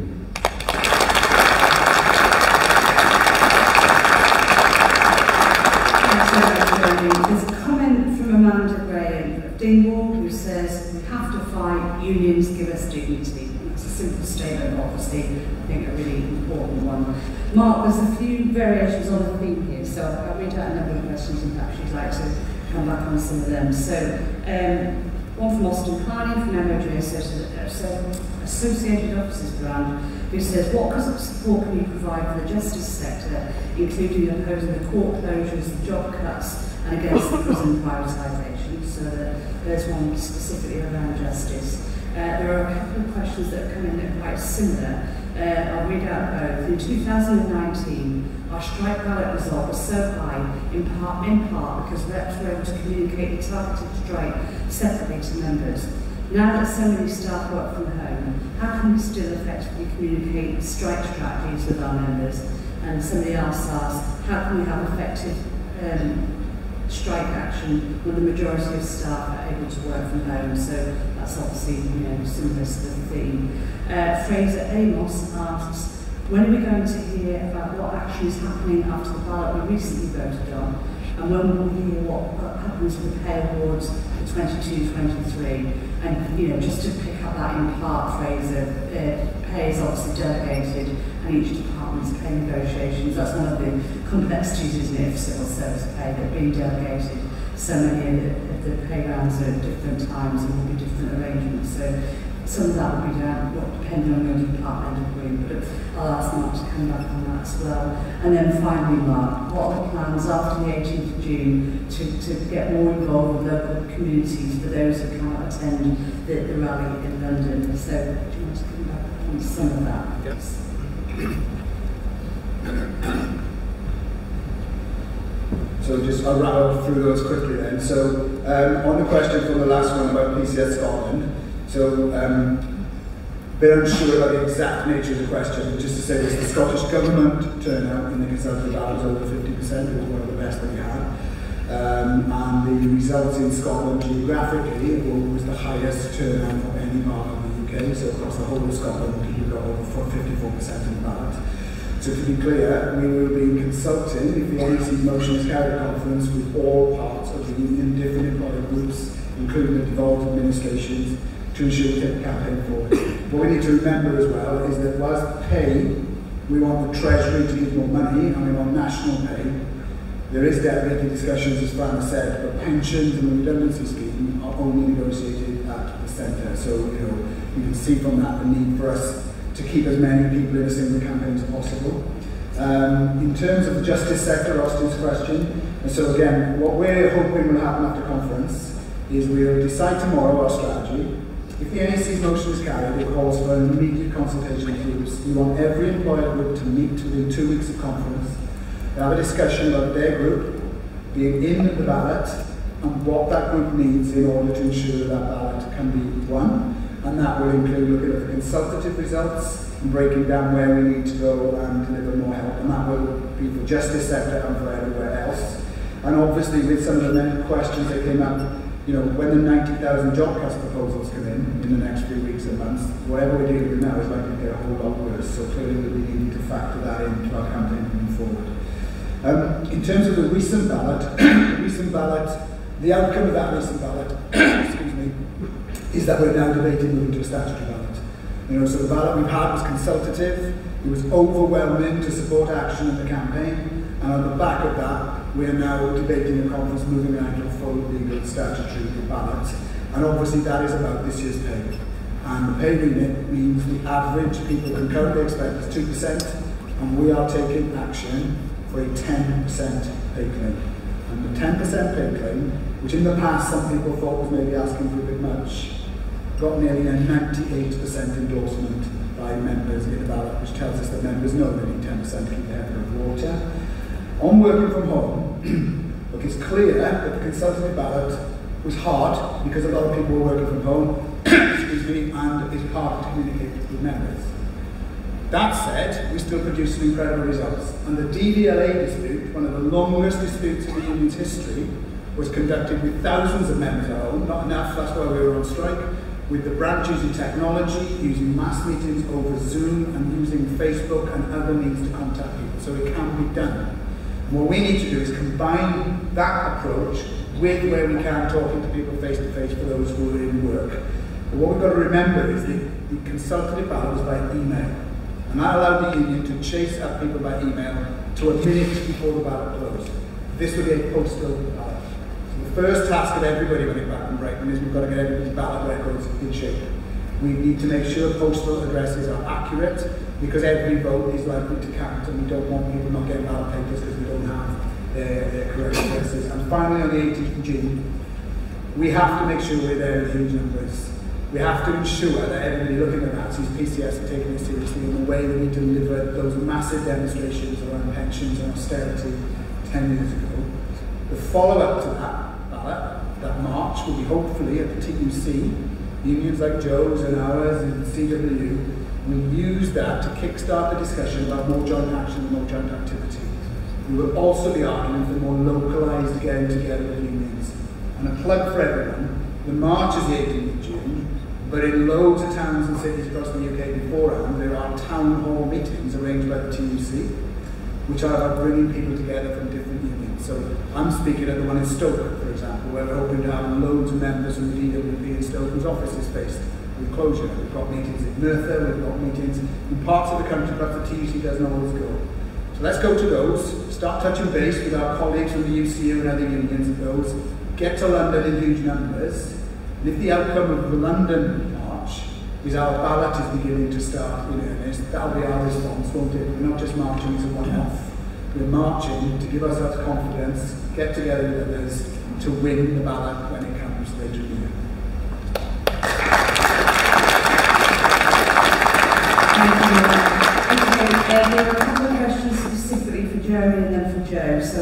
There's a comment from Amanda Graham of Dingwall who says, we have to fight, unions give us dignity. It's a simple statement, obviously, I think a really important one. Mark, there's a few variations on the theme here, so I'll read out a number of questions and perhaps you'd like to come back on some of them. So, one from Austin Carney from MOJ Associated Officers brand, who says, what support can you provide for the justice sector, including opposing the court closures, the job cuts, and against the prison privatisation? So there's one specifically around justice. There are a couple of questions that have come in that are quite similar. I'll read out both. In 2019, our strike ballot result was so high, in part because reps were able to communicate the targeted strike separately to members. Now that so many staff work from home, how can we still effectively communicate strike strategies with our members? And somebody else asked, how can we have effective strike action when the majority of staff are able to work from home? So that's obviously, similar to the theme. Fraser Amos asks, when are we going to hear about what action is happening after the ballot we recently voted on? And when will we hear what happens with the pay awards for 22-23? And just to pick up that in part, Fraser, pay is obviously delegated, and each department's pay negotiations. That's one of the complexities, isn't it, of civil service pay, that being delegated so many of the pay rounds are at different times and will be different arrangements. So some of that will be down, depending on your departmental group, but I'll ask Mark to come back on that as well. And then finally, Mark, what are the plans after the 18th of June to get more involved with local communities for those who cannot attend the rally in London? So do you want to come back on some of that? Yes. So just I'll rattle through those quickly then. So on the question from the last one about PCS Scotland, so bit unsure about the exact nature of the question, but just to say this, the Scottish Government turnout in the Conservative ballot was over 50%, it was one of the best that we had. And the results in Scotland geographically was the highest turnout of any ballot in the UK, so across the whole of Scotland we got over 54% in the ballot. So to be clear, we will be consulting, if the NEC motion is carried at conference, with all parts of the union, different employer groups, including the devolved administrations, to ensure we take the campaign forward. What we need to remember as well is that whilst pay, we want the Treasury to give more money and we want national pay, there is debt-making discussions, as Fran said, but pensions and the redundancy scheme are only negotiated at the centre. So, you can see from that the need for us to keep as many people in a single campaign as possible. In terms of the justice sector, Austin's question, and so again, what we're hoping will happen after conference is we'll decide tomorrow our strategy. If the NEC's motion is carried, it calls for an immediate consultation with groups. We want every employer group to meet within 2 weeks of conference, have a discussion about their group being in the ballot and what that group needs in order to ensure that ballot can be won. And that will include looking at the consultative results and breaking down where we need to go and deliver more help. And that will be for justice sector and for everywhere else. And obviously with some of the many questions that came up, when the 90,000 job cuts proposals come in the next few weeks and months, whatever we're dealing with now is likely to get a whole lot worse. So clearly we'll be needing to factor that into our campaign moving forward. In terms of the recent ballot, the outcome of that recent ballot, excuse me, is that we're now debating moving to a statutory ballot. So the ballot we've had was consultative, it was overwhelming to support action in the campaign, and on the back of that, we are now debating the conference moving out to a full legal statutory ballot. And obviously that is about this year's pay. And the pay remit means the average people can currently expect is 2%, and we are taking action for a 10% pay claim. And the 10% pay claim, which in the past some people thought was maybe asking for a bit much, got nearly a 98% endorsement by members in the ballot, which tells us that members know they need 10% to keep their head above water. On working from home, look, it's clear that the consultative ballot was hard because a lot of people were working from home, excuse me, and it's hard to communicate with members. That said, we still produced some incredible results, and the DVLA dispute, one of the longest disputes in the union's history, was conducted with thousands of members at home, not enough, that's why we were on strike, with the branch using technology, using mass meetings over Zoom, and using Facebook and other means to contact people, so it can be done. And what we need to do is combine that approach with where we can talking to people face to face for those who are in work. But what we've got to remember is that the consultative ballot was by email. And I allowed the union to chase up people by email to a minute before the ballot closed. This would be a postal ballot. So the first task of everybody when it's back from Brighton is we've got to get everybody's ballot records in shape. We need to make sure postal addresses are accurate because every vote is likely to count, and we don't want people not getting ballot papers because we don't have their correct addresses. And finally, on the 18th of June, we have to make sure we're there in huge numbers. We have to ensure that everybody looking at that sees PCS and taking it seriously in the way that we delivered those massive demonstrations around pensions and austerity 10 years ago. The follow-up to that ballot, that march, will be hopefully at the TUC. Unions like Joe's and ours and CWU will use that to kickstart the discussion about more joint action and more joint activity. We will also be arguing for more localised getting together of unions. And a plug for everyone, the march is the 18th of June, but in loads of towns and cities across the UK beforehand, there are town hall meetings arranged by the TUC, which are about bringing people together from different unions. So I'm speaking at the one in Stoke, for example, where we're hoping to have loads of members from the DWP in Stoke whose office is faced with closure. We've got meetings in Merthyr, we've got meetings in parts of the country, but the TUC doesn't always go. So let's go to those, start touching base with our colleagues from the UCU and other unions of those, get to London in huge numbers, and if the outcome of the London march is our ballot is beginning to start in earnest, that'll be our response, won't it? We're not just marching as a one-off. We're marching to give ourselves confidence, get together with others, to win the ballot when it comes later in the year. There are a couple of questions specifically for Jeremy and then for Joe. So,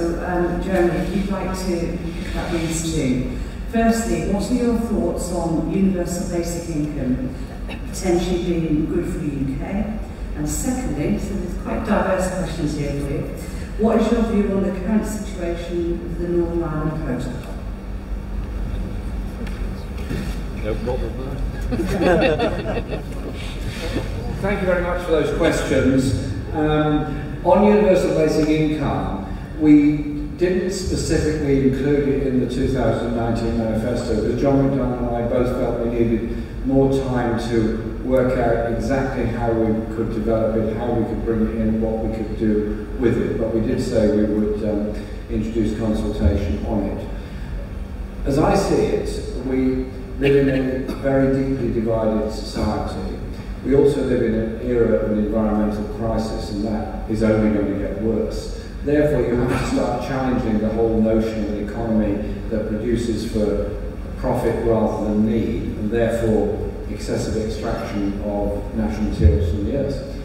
Jeremy, if you'd like to pick up these two. Firstly, what are your thoughts on universal basic income potentially being good for the UK? And secondly, so there's quite diverse questions here for you, what is your view on the current situation of the Northern Ireland Protocol? No problem. Thank you very much for those questions. On universal basic income, we didn't specifically include it in the 2019 manifesto because John McDonnell and I both felt we needed more time to work out exactly how we could develop it, how we could bring it in, what we could do with it. But we did say we would introduce consultation on it. As I see it, we live in a very deeply divided society. We also live in an era of an environmental crisis, and that is only going to get worse. Therefore, you have to start challenging the whole notion of an economy that produces for profit rather than need, and therefore excessive extraction of natural materials from the earth.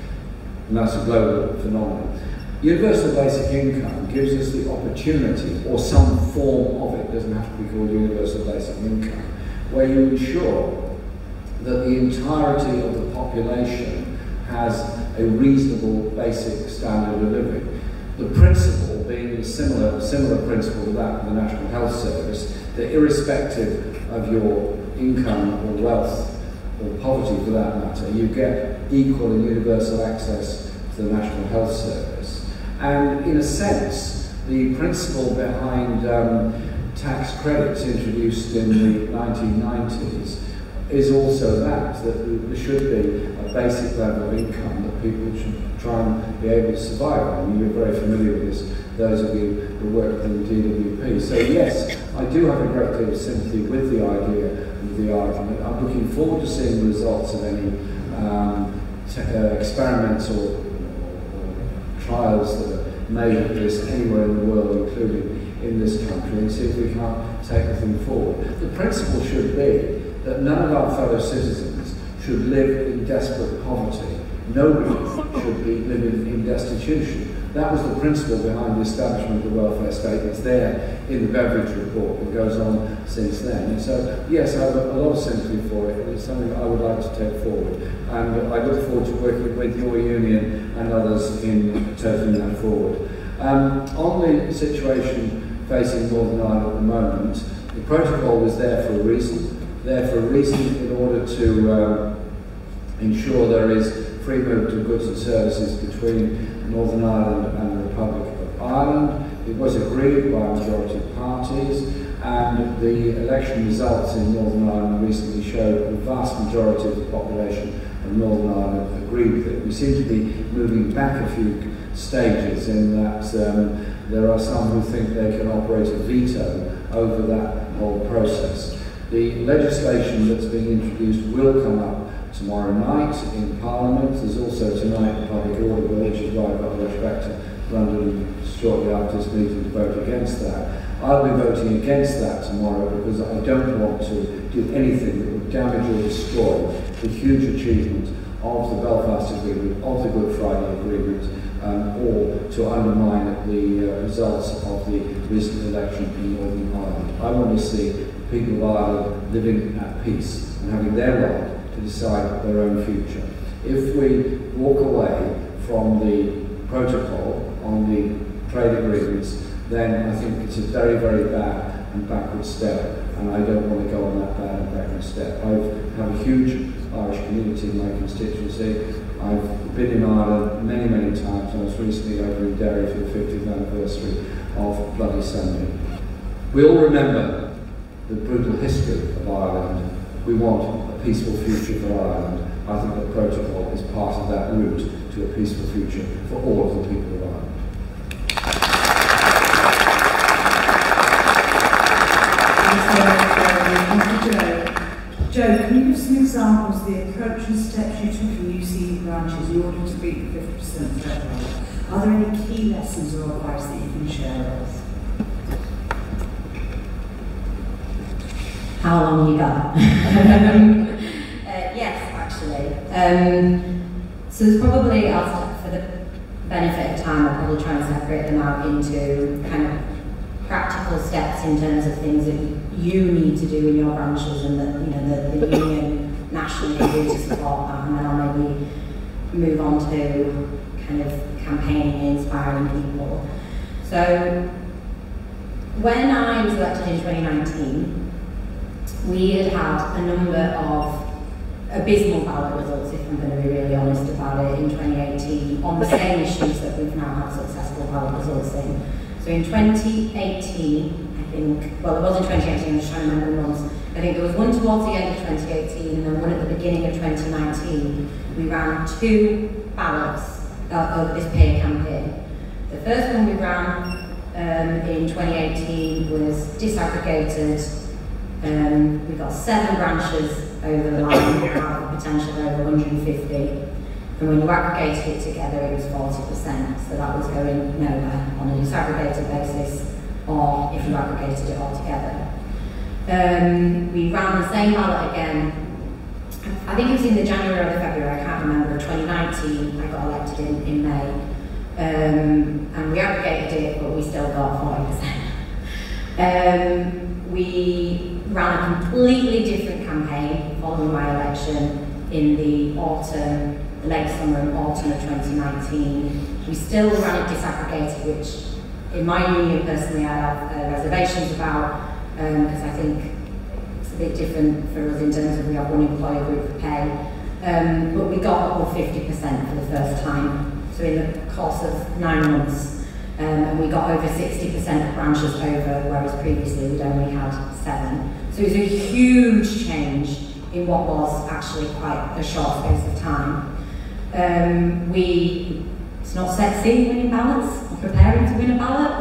And that's a global phenomenon. Universal basic income gives us the opportunity, or some form of it, doesn't have to be called universal basic income, where you ensure that the entirety of the population has a reasonable basic standard of living. The principle being a similar principle to that of the National Health Service, that irrespective of your income or wealth or poverty for that matter, you get equal and universal access to the National Health Service. And in a sense, the principle behind tax credits introduced in the 1990s is also that there should be a basic level of income that people should try and be able to survive on. You're very familiar with this. those of you who work in the DWP. So yes, I do have a great deal of sympathy with the idea of the argument. I'm looking forward to seeing the results of any experiments or trials that are made of this anywhere in the world, including in this country, and see if we can't take the thing forward. The principle should be that none of our fellow citizens should live in desperate poverty. Nobody should be living in destitution. That was the principle behind the establishment of the welfare state. It's there in the Beveridge report and goes on since then. And so, yes, I have a lot of sympathy for it, and it's something I would like to take forward. And I look forward to working with your union and others in taking that forward. On the situation facing Northern Ireland at the moment, the protocol was there for a reason. In order to ensure there is free movement of goods and services between Northern Ireland and the Republic of Ireland. It was agreed by a majority of parties, and the election results in Northern Ireland recently showed the vast majority of the population of Northern Ireland agreed with it. We seem to be moving back a few stages in that there are some who think they can operate a veto over that whole process. The legislation that's being introduced will come up tomorrow night in Parliament. There's also tonight the public order bill, which is why I've got to rush back to London shortly after this meeting to vote against that. I'll be voting against that tomorrow because I don't want to do anything that would damage or destroy the huge achievement of the Belfast Agreement, of the Good Friday Agreement, or to undermine the results of the recent election in Northern Ireland. I want to see people of Ireland living at peace and having their right to decide their own future. If we walk away from the protocol on the trade agreements, then I think it's a very, very bad and backward step, and I don't want to go on that bad and backward step. I have a huge Irish community in my constituency. I've been in Ireland many, many times. I was recently over in Derry for the 50th anniversary of Bloody Sunday. We all remember the brutal history of Ireland. We want a peaceful future for Ireland. I think the protocol is part of that route to a peaceful future for all of the people of Ireland. Joe, can you give some examples of the approach and steps you took in UCE branches in order to beat the 50% threshold? Are there any key lessons or advice that you can share with us? How long you got? Yes, actually. So there's probably, for the benefit of time, I'll probably try and separate them out into kind of practical steps in terms of things that you need to do in your branches and that the union nationally can do to support that, and then I'll maybe move on to kind of campaigning, inspiring people. So when I was elected in 2019, we had had a number of abysmal ballot results, if I'm going to be really honest about it, in 2018 on the same issues that we've now had successful ballot results in. So in 2018, I think, well, it was in 2018, I'm just trying to remember the months. I think there was one towards the end of 2018 and then one at the beginning of 2019. We ran 2 ballots over this paid campaign. The first one we ran in 2018 was disaggregated. We got 7 branches over the line, out of potential over 150. And when you aggregated it together, it was 40%. So that was going nowhere on a disaggregated basis, or if you aggregated it all together. We ran the same ballot again. I think it was in the January or the February, I can't remember. 2019, I got elected in May. And we aggregated it, but we still got 40%. We ran a completely different campaign following my election in the autumn, late summer and autumn of 2019. We still ran it disaggregated, which in my union personally I have reservations about, because I think it's a bit different for us in terms of we have one employer group of pay. But we got above 50% for the first time. So in the course of 9 months, and we got over 60% of branches over, whereas previously we'd only had 7. So it was a huge change in what was actually quite a short space of time. It's not sexy winning ballots, or preparing to win a ballot,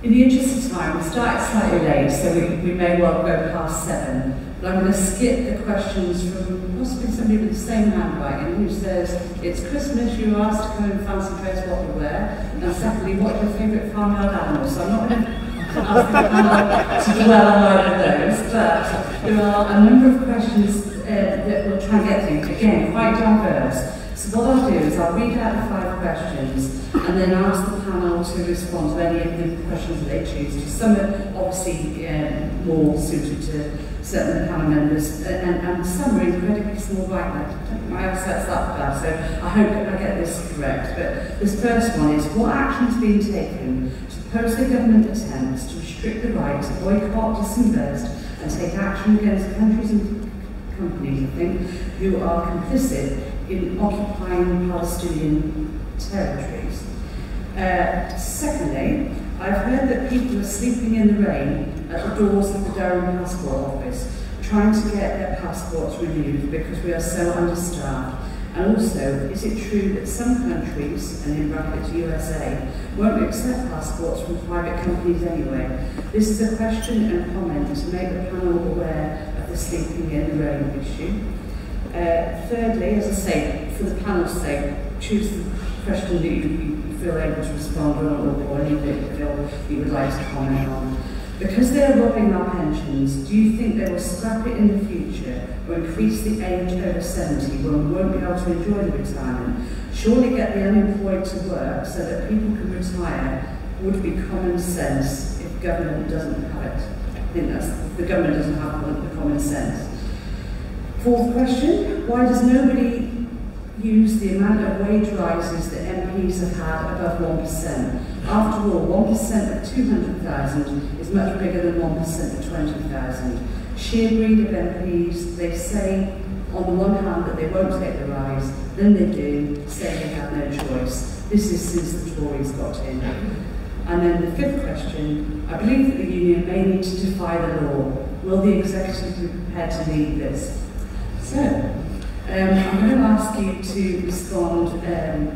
In the interest of time, we started slightly late, so we may well go past 7. But I'm going to skip the questions from possibly somebody with the same handwriting who says, it's Christmas, you were asked to come in fancy dress, what to wear, and secondly, what's your favourite farmyard animal? So I'm not going to ask the panel to dwell on either of those, but there are a number of questions that we'll try and get through. Again, quite diverse. So what I'll do is I'll read out the 5 questions and then ask the panel to respond to any of the questions that they choose. Some are obviously more suited to certain panel members, and some are incredibly small right. My eyesight's that bad, so I hope I get this correct. But this first one is, what action is being taken to oppose the government attempts to restrict the right to boycott, disinvest and take action against countries and companies, I think, who are complicit in occupying Palestinian territories? Secondly, I've heard that people are sleeping in the rain at the doors of the Durham Passport Office, trying to get their passports renewed because we are so understaffed. And also, is it true that some countries, and in brackets USA, won't accept passports from private companies anyway? This is a question and comment to make the panel aware of the sleeping in the rain issue. Thirdly, as I say, for the panel's sake, choose the question that you feel able to respond on, or any that you feel you would like to comment on. Because they are robbing our pensions, do you think they will scrap it in the future or increase the age over 70 when we won't be able to enjoy the retirement? Surely get the unemployed to work so that people can retire would be common sense if government doesn't have it. I think that's, the government doesn't have the common sense. Fourth question, why does nobody use the amount of wage rises that MPs have had above 1%? After all, 1% of 200,000 is much bigger than 1% of 20,000. Sheer greed of MPs, they say on the one hand that they won't take the rise, then they do, say they have no choice. This is since the Tories got in. And then the fifth question, I believe that the union may need to defy the law. Will the executive be prepared to lead this? So, I'm going to ask you to respond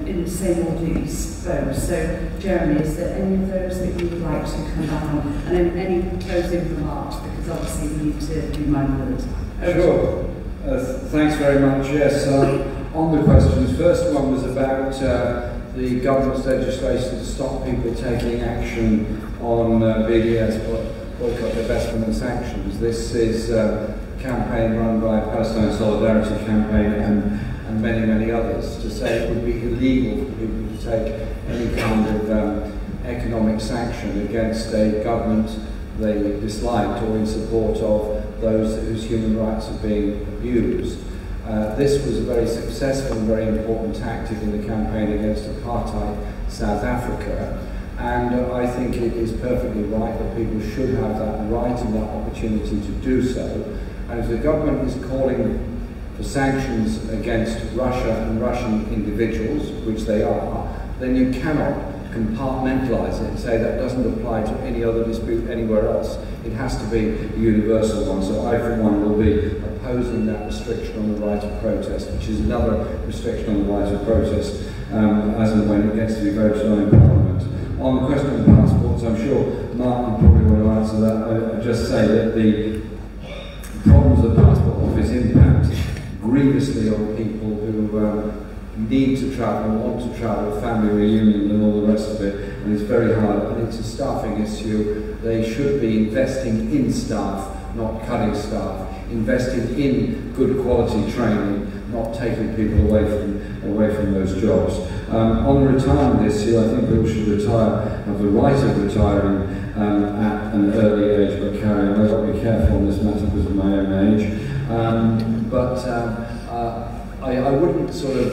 in the same order that you spoke. So, Jeremy, is there any of those that you would like to come back on? And then any closing remarks, because obviously we need to be mindful of the time. Sure. Thanks very much. Yes, on the questions, first one was about the government's legislation to stop people taking action on BDS, boycott, divestment and sanctions. This is campaign run by Palestine Solidarity Campaign and many, many others, to say it would be illegal for people to take any kind of economic sanction against a government they disliked or in support of those whose human rights are being abused. This was a very successful and very important tactic in the campaign against apartheid South Africa, and I think it is perfectly right that people should have that right and that opportunity to do so. And if the government is calling for sanctions against Russia and Russian individuals, which they are, then you cannot compartmentalise it and say that doesn't apply to any other dispute anywhere else. It has to be a universal one. So I, for one, will be opposing that restriction on the right of protest, which is another restriction on the right of protest, as and when it gets to be voted on in Parliament. On the question of passports, I'm sure Mark will probably want to answer that. I'll just say that the problems of the passport office impact grievously on people who need to travel, want to travel, family reunion and all the rest of it, and it's very hard, and it's a staffing issue. They should be investing in staff, not cutting staff, investing in good quality training, not taking people away from those jobs. On the retirement issue, I think people should have the right of retiring at an early age, but carry on. I've got to be careful on this matter because of my own age. I wouldn't sort of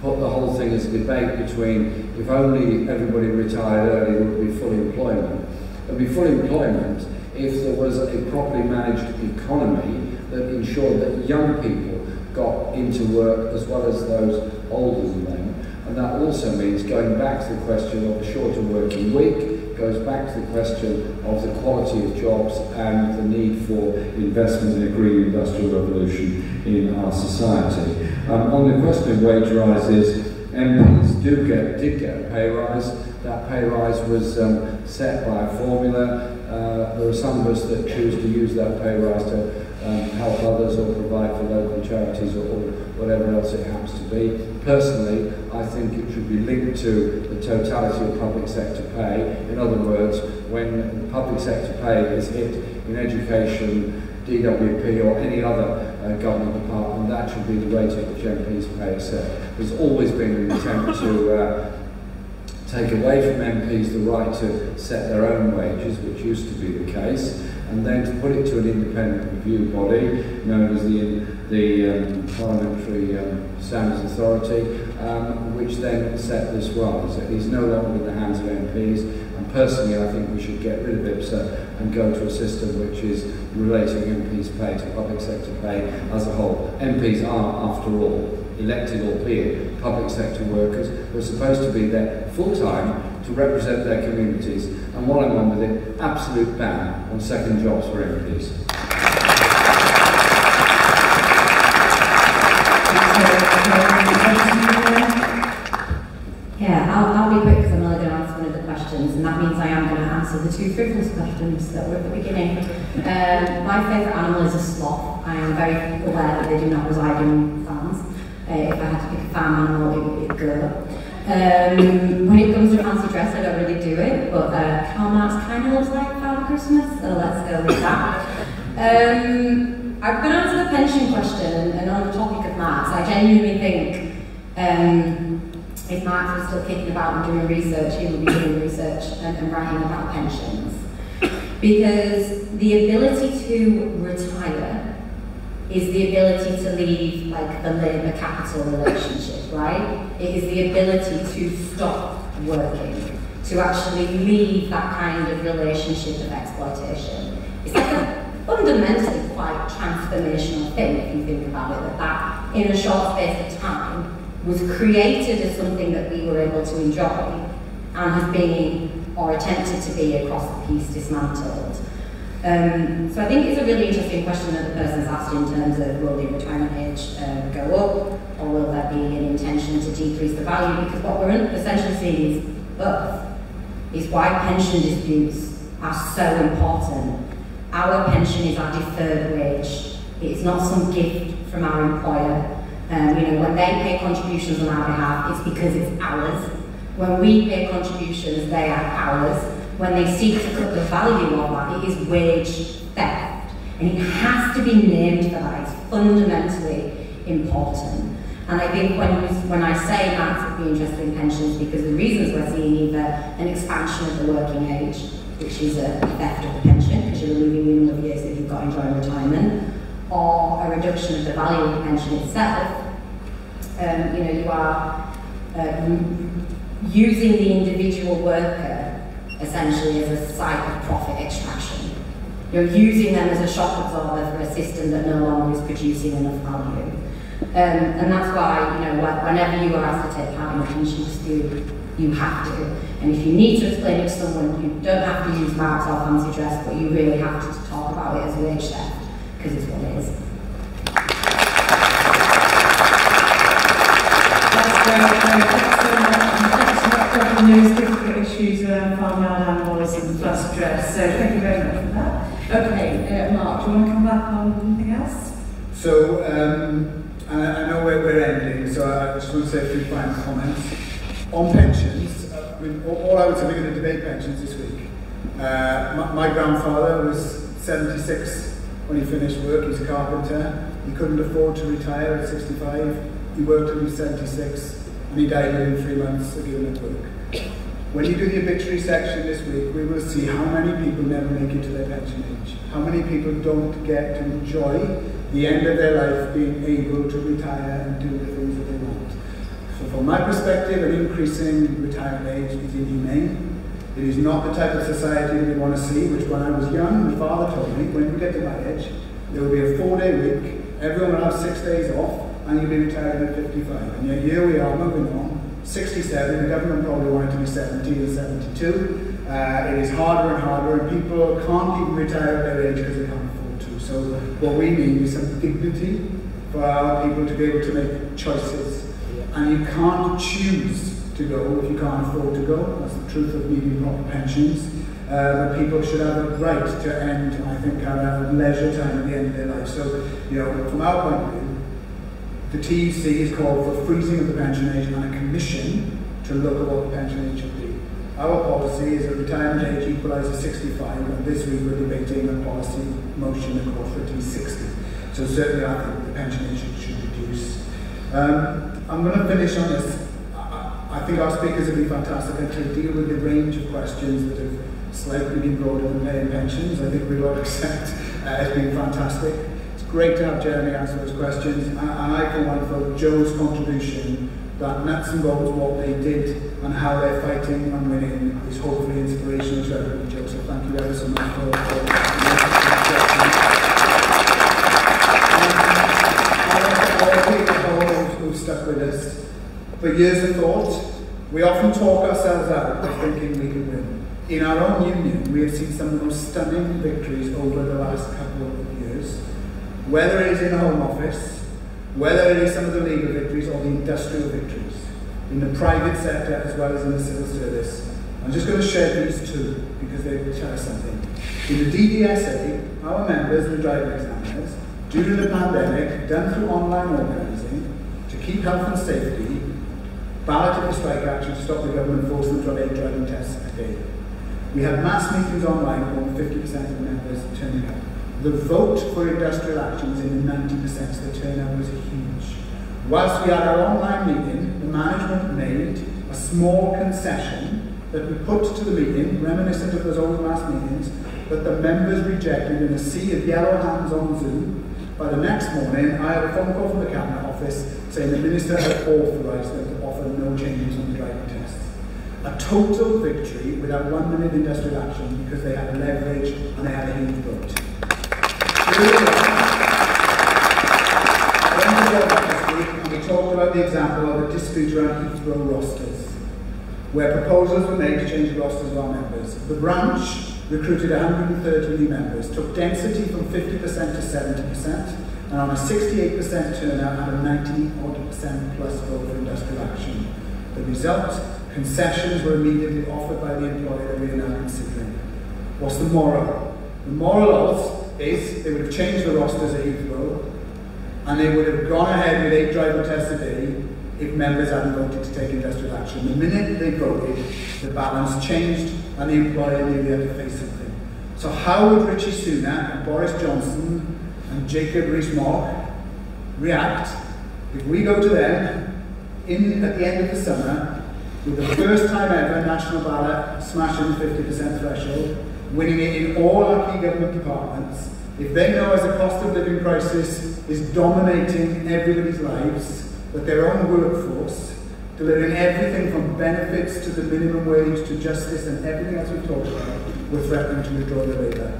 put the whole thing as a debate between if only everybody retired early, it would be full employment. It would be full employment if there was a properly managed economy that ensured that young people got into work as well as those older than them. And that also means going back to the question of the shorter working week, goes back to the question of the quality of jobs and the need for investment in a green industrial revolution in our society. On the question of wage rises, MPs did get a pay rise that pay rise was set by a formula. There are some of us that choose to use that pay rise to help others or provide for local charities or whatever else it happens to be. Personally, I think it should be linked to the totality of public sector pay. In other words, when public sector pay is hit in education, DWP or any other government department, that should be the rate at which MPs pay is set. There's always been an attempt to take away from MPs the right to set their own wages, which used to be the case, and then to put it to an independent review body known as the Parliamentary Standards Authority, which then set this rise. It's no longer in the hands of MPs, and personally I think we should get rid of IPSA and go to a system which is relating MPs' pay to public sector pay as a whole. MPs are, after all, elected, albeit public sector workers, who are supposed to be there full-time to represent their communities, and while I'm on with it, absolute ban on second jobs for MPs. Yeah, I'll be quick because I'm only going to answer one of the questions, and that means I am going to answer the two frivolous questions that were at the beginning. My favourite animal is a sloth. I am very aware that they do not reside in farms. If I had to pick a farm animal, it would be a girl. When it comes to fancy dress, I don't really do it, but Karl Marx kind of looks like Father Christmas, so let's go with that. I'm going to answer the pension question, and on the topic of Marx, I genuinely think if Marx was still kicking about and doing research, he would be doing research and writing about pensions. Because the ability to retire is the ability to leave like the labour capital relationship, right? It is the ability to stop working, to actually leave that kind of relationship of exploitation. It's like a fundamentally quite transformational thing if you think about it, that in a short space of time was created as something that we were able to enjoy and has been, or attempted to be, across the piece dismantled. So I think it's a really interesting question that the person's asked in terms of will the retirement age go up, or will there be an intention to decrease the value, because what we're essentially seeing is both. Is why pension disputes are so important. Our pension is our deferred wage. It's not some gift from our employer. When they pay contributions on our behalf, it's because it's ours. When we pay contributions, they are ours. When they seek to cut the value of that, it is wage theft. And it has to be named for that. It's fundamentally important. And I think when I say that would be interested in pensions, because the reasons we're seeing either an expansion of the working age, which is a theft of the pension, because you're removing the number of years that you've got enjoying retirement, or a reduction of the value of the pension itself. You are using the individual worker essentially as a site of profit extraction. You're using them as a shock absorber for a system that no longer is producing enough value. And that's why, whenever you are asked to take part in a pension dispute, you have to. And if you need to explain it to someone, you don't have to use Marx or fancy dress, but you really have to talk about it as wage theft, because it's what it is. Those difficult issues around farmyard animals and fancy dress, so thank you very much for that. Okay, Mark, do you want to come back on anything else? So, I know we're ending, so I just want to say a few final comments. On pensions, all I would say, we're going to debate pensions this week. My grandfather was 76 when he finished work. He's a carpenter. He couldn't afford to retire at 65. He worked until he was 76, and he died within 3 months of giving up work. When you do the obituary section this week, we will see how many people never make it to their pension age. How many people don't get to enjoy the end of their life being able to retire and do the things that they want. So from my perspective, an increasing retirement age is inhumane. It is not the type of society that we want to see, which when I was young, my father told me, when you get to my age, there will be a 4-day week, everyone will have 6 days off, and you'll be retired at 55. And yet here we are moving on. 67, the government probably wanted to be 70 or 72. It is harder and harder, and people can't even retire at their age because they can't afford to. So what we need is some dignity for our people to be able to make choices. And you can't choose to go if you can't afford to go. That's the truth of needing proper pensions. But people should have a right to end, I think, have leisure time at the end of their life. So, you know, from our point of view, the TUC has called for freezing of the pension age and a commission to look at what the pension age should be. Our policy is a retirement age equalised to 65, and this week we're debating a policy motion that calls for it to be 60. So certainly I think the pension age should reduce. I'm going to finish on this. I think our speakers have been fantastic and to deal with the range of questions that have slightly been broader than paying pensions. I think we'll all accept it's been fantastic. It's great to have Jeremy answer those questions, and I for one felt Joe's contribution, that nuts and bolts what they did and how they're fighting and winning, is hopefully inspirational to everybody. Joe, so thank you ever so much for who've stuck with us. For years of thought, we often talk ourselves out of thinking we can win. In our own union, we have seen some of the most stunning victories over the last couple of years. Whether it is in the Home Office, whether it is some of the legal victories or the industrial victories, in the private sector as well as in the civil service. I'm just going to share these two because they tell us something. In the DDSA, our members, the driving examiners, during the pandemic, done through online organising, to keep health and safety, balloted the strike action to stop the government forcing them to have 8 driving tests a day. We had mass meetings online, more than 50% of the members turning up. The vote for industrial action was in the 90%, so the turnout was huge. Whilst we had our online meeting, the management made a small concession that we put to the meeting, reminiscent of those old mass meetings, that the members rejected in a sea of yellow hands on Zoom. By the next morning, I had a phone call from the Cabinet Office saying the Minister had authorised them to offer no changes on the driving tests. A total victory without 1 minute industrial action because they had leverage and they had a huge vote. And we talked about the example of a dispute around Heathrow rosters, where proposals were made to change the rosters of our members. The branch recruited 130 new members, took density from 50% to 70%, and on a 68% turnout had a 90% plus vote for industrial action. The result? Concessions were immediately offered by the employer that we are now considering. What's the moral? The moral is they would have changed the rosters at Heathrow, and they would have gone ahead with 8 driving tests a day if members hadn't voted to take industrial action. The minute they voted, the balance changed and the employer knew they had to face something. So how would Richie Sunak and Boris Johnson and Jacob Rees-Mogg react if we go to them at the end of the summer with the first time ever national ballot smashing the 50% threshold, winning it in all our key government departments, if they know as the cost of living crisis is dominating everybody's lives, that their own workforce, delivering everything from benefits to the minimum wage to justice and everything else we've talked about, were threatening to withdraw their labour.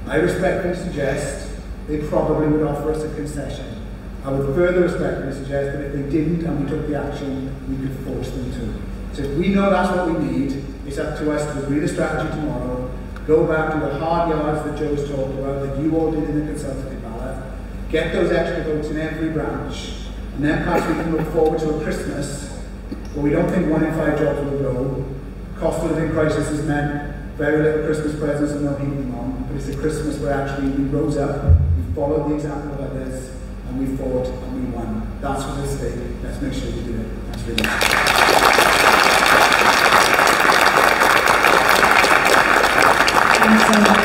I respectfully suggest they probably would offer us a concession. I would further respectfully suggest that if they didn't and we took the action, we could force them to. So if we know that's what we need, it's up to us to agree the strategy tomorrow, go back to the hard yards that Joe's talked about, that you all did in the consultative ballot, get those extra votes in every branch, and then perhaps we can look forward to a Christmas where we don't think 1 in 5 jobs will go. Cost of living crisis has meant very little Christmas presents and no heating on, but it's a Christmas where actually we rose up, we followed the example of others, and we fought and we won. That's what's at stake. Let's make sure we do it. Thanks very much. Thanks so much.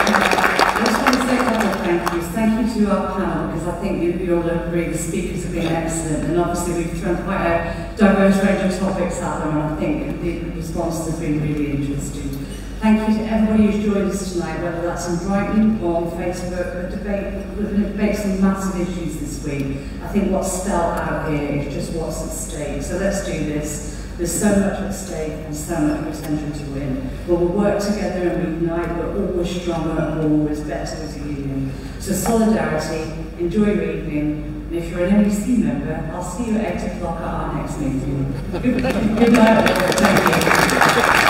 I just want to say a couple of thank yous. Thank you to our panel, because I think you all agree the speakers have been excellent, and obviously we've thrown quite a diverse range of topics out there, and I think the responses have been really interesting. Thank you to everybody who's joined us tonight, whether that's in Brighton or on Facebook. We're going to debate some massive issues this week. I think what's spelled out here is just what's at stake. So let's do this. There's so much at stake and so much potential to win. But we'll work together and unite. We're always stronger and we're always better as a union. So solidarity, enjoy your evening. And if you're an NEC member, I'll see you at 8 o'clock at our next meeting. Good night. Thank you.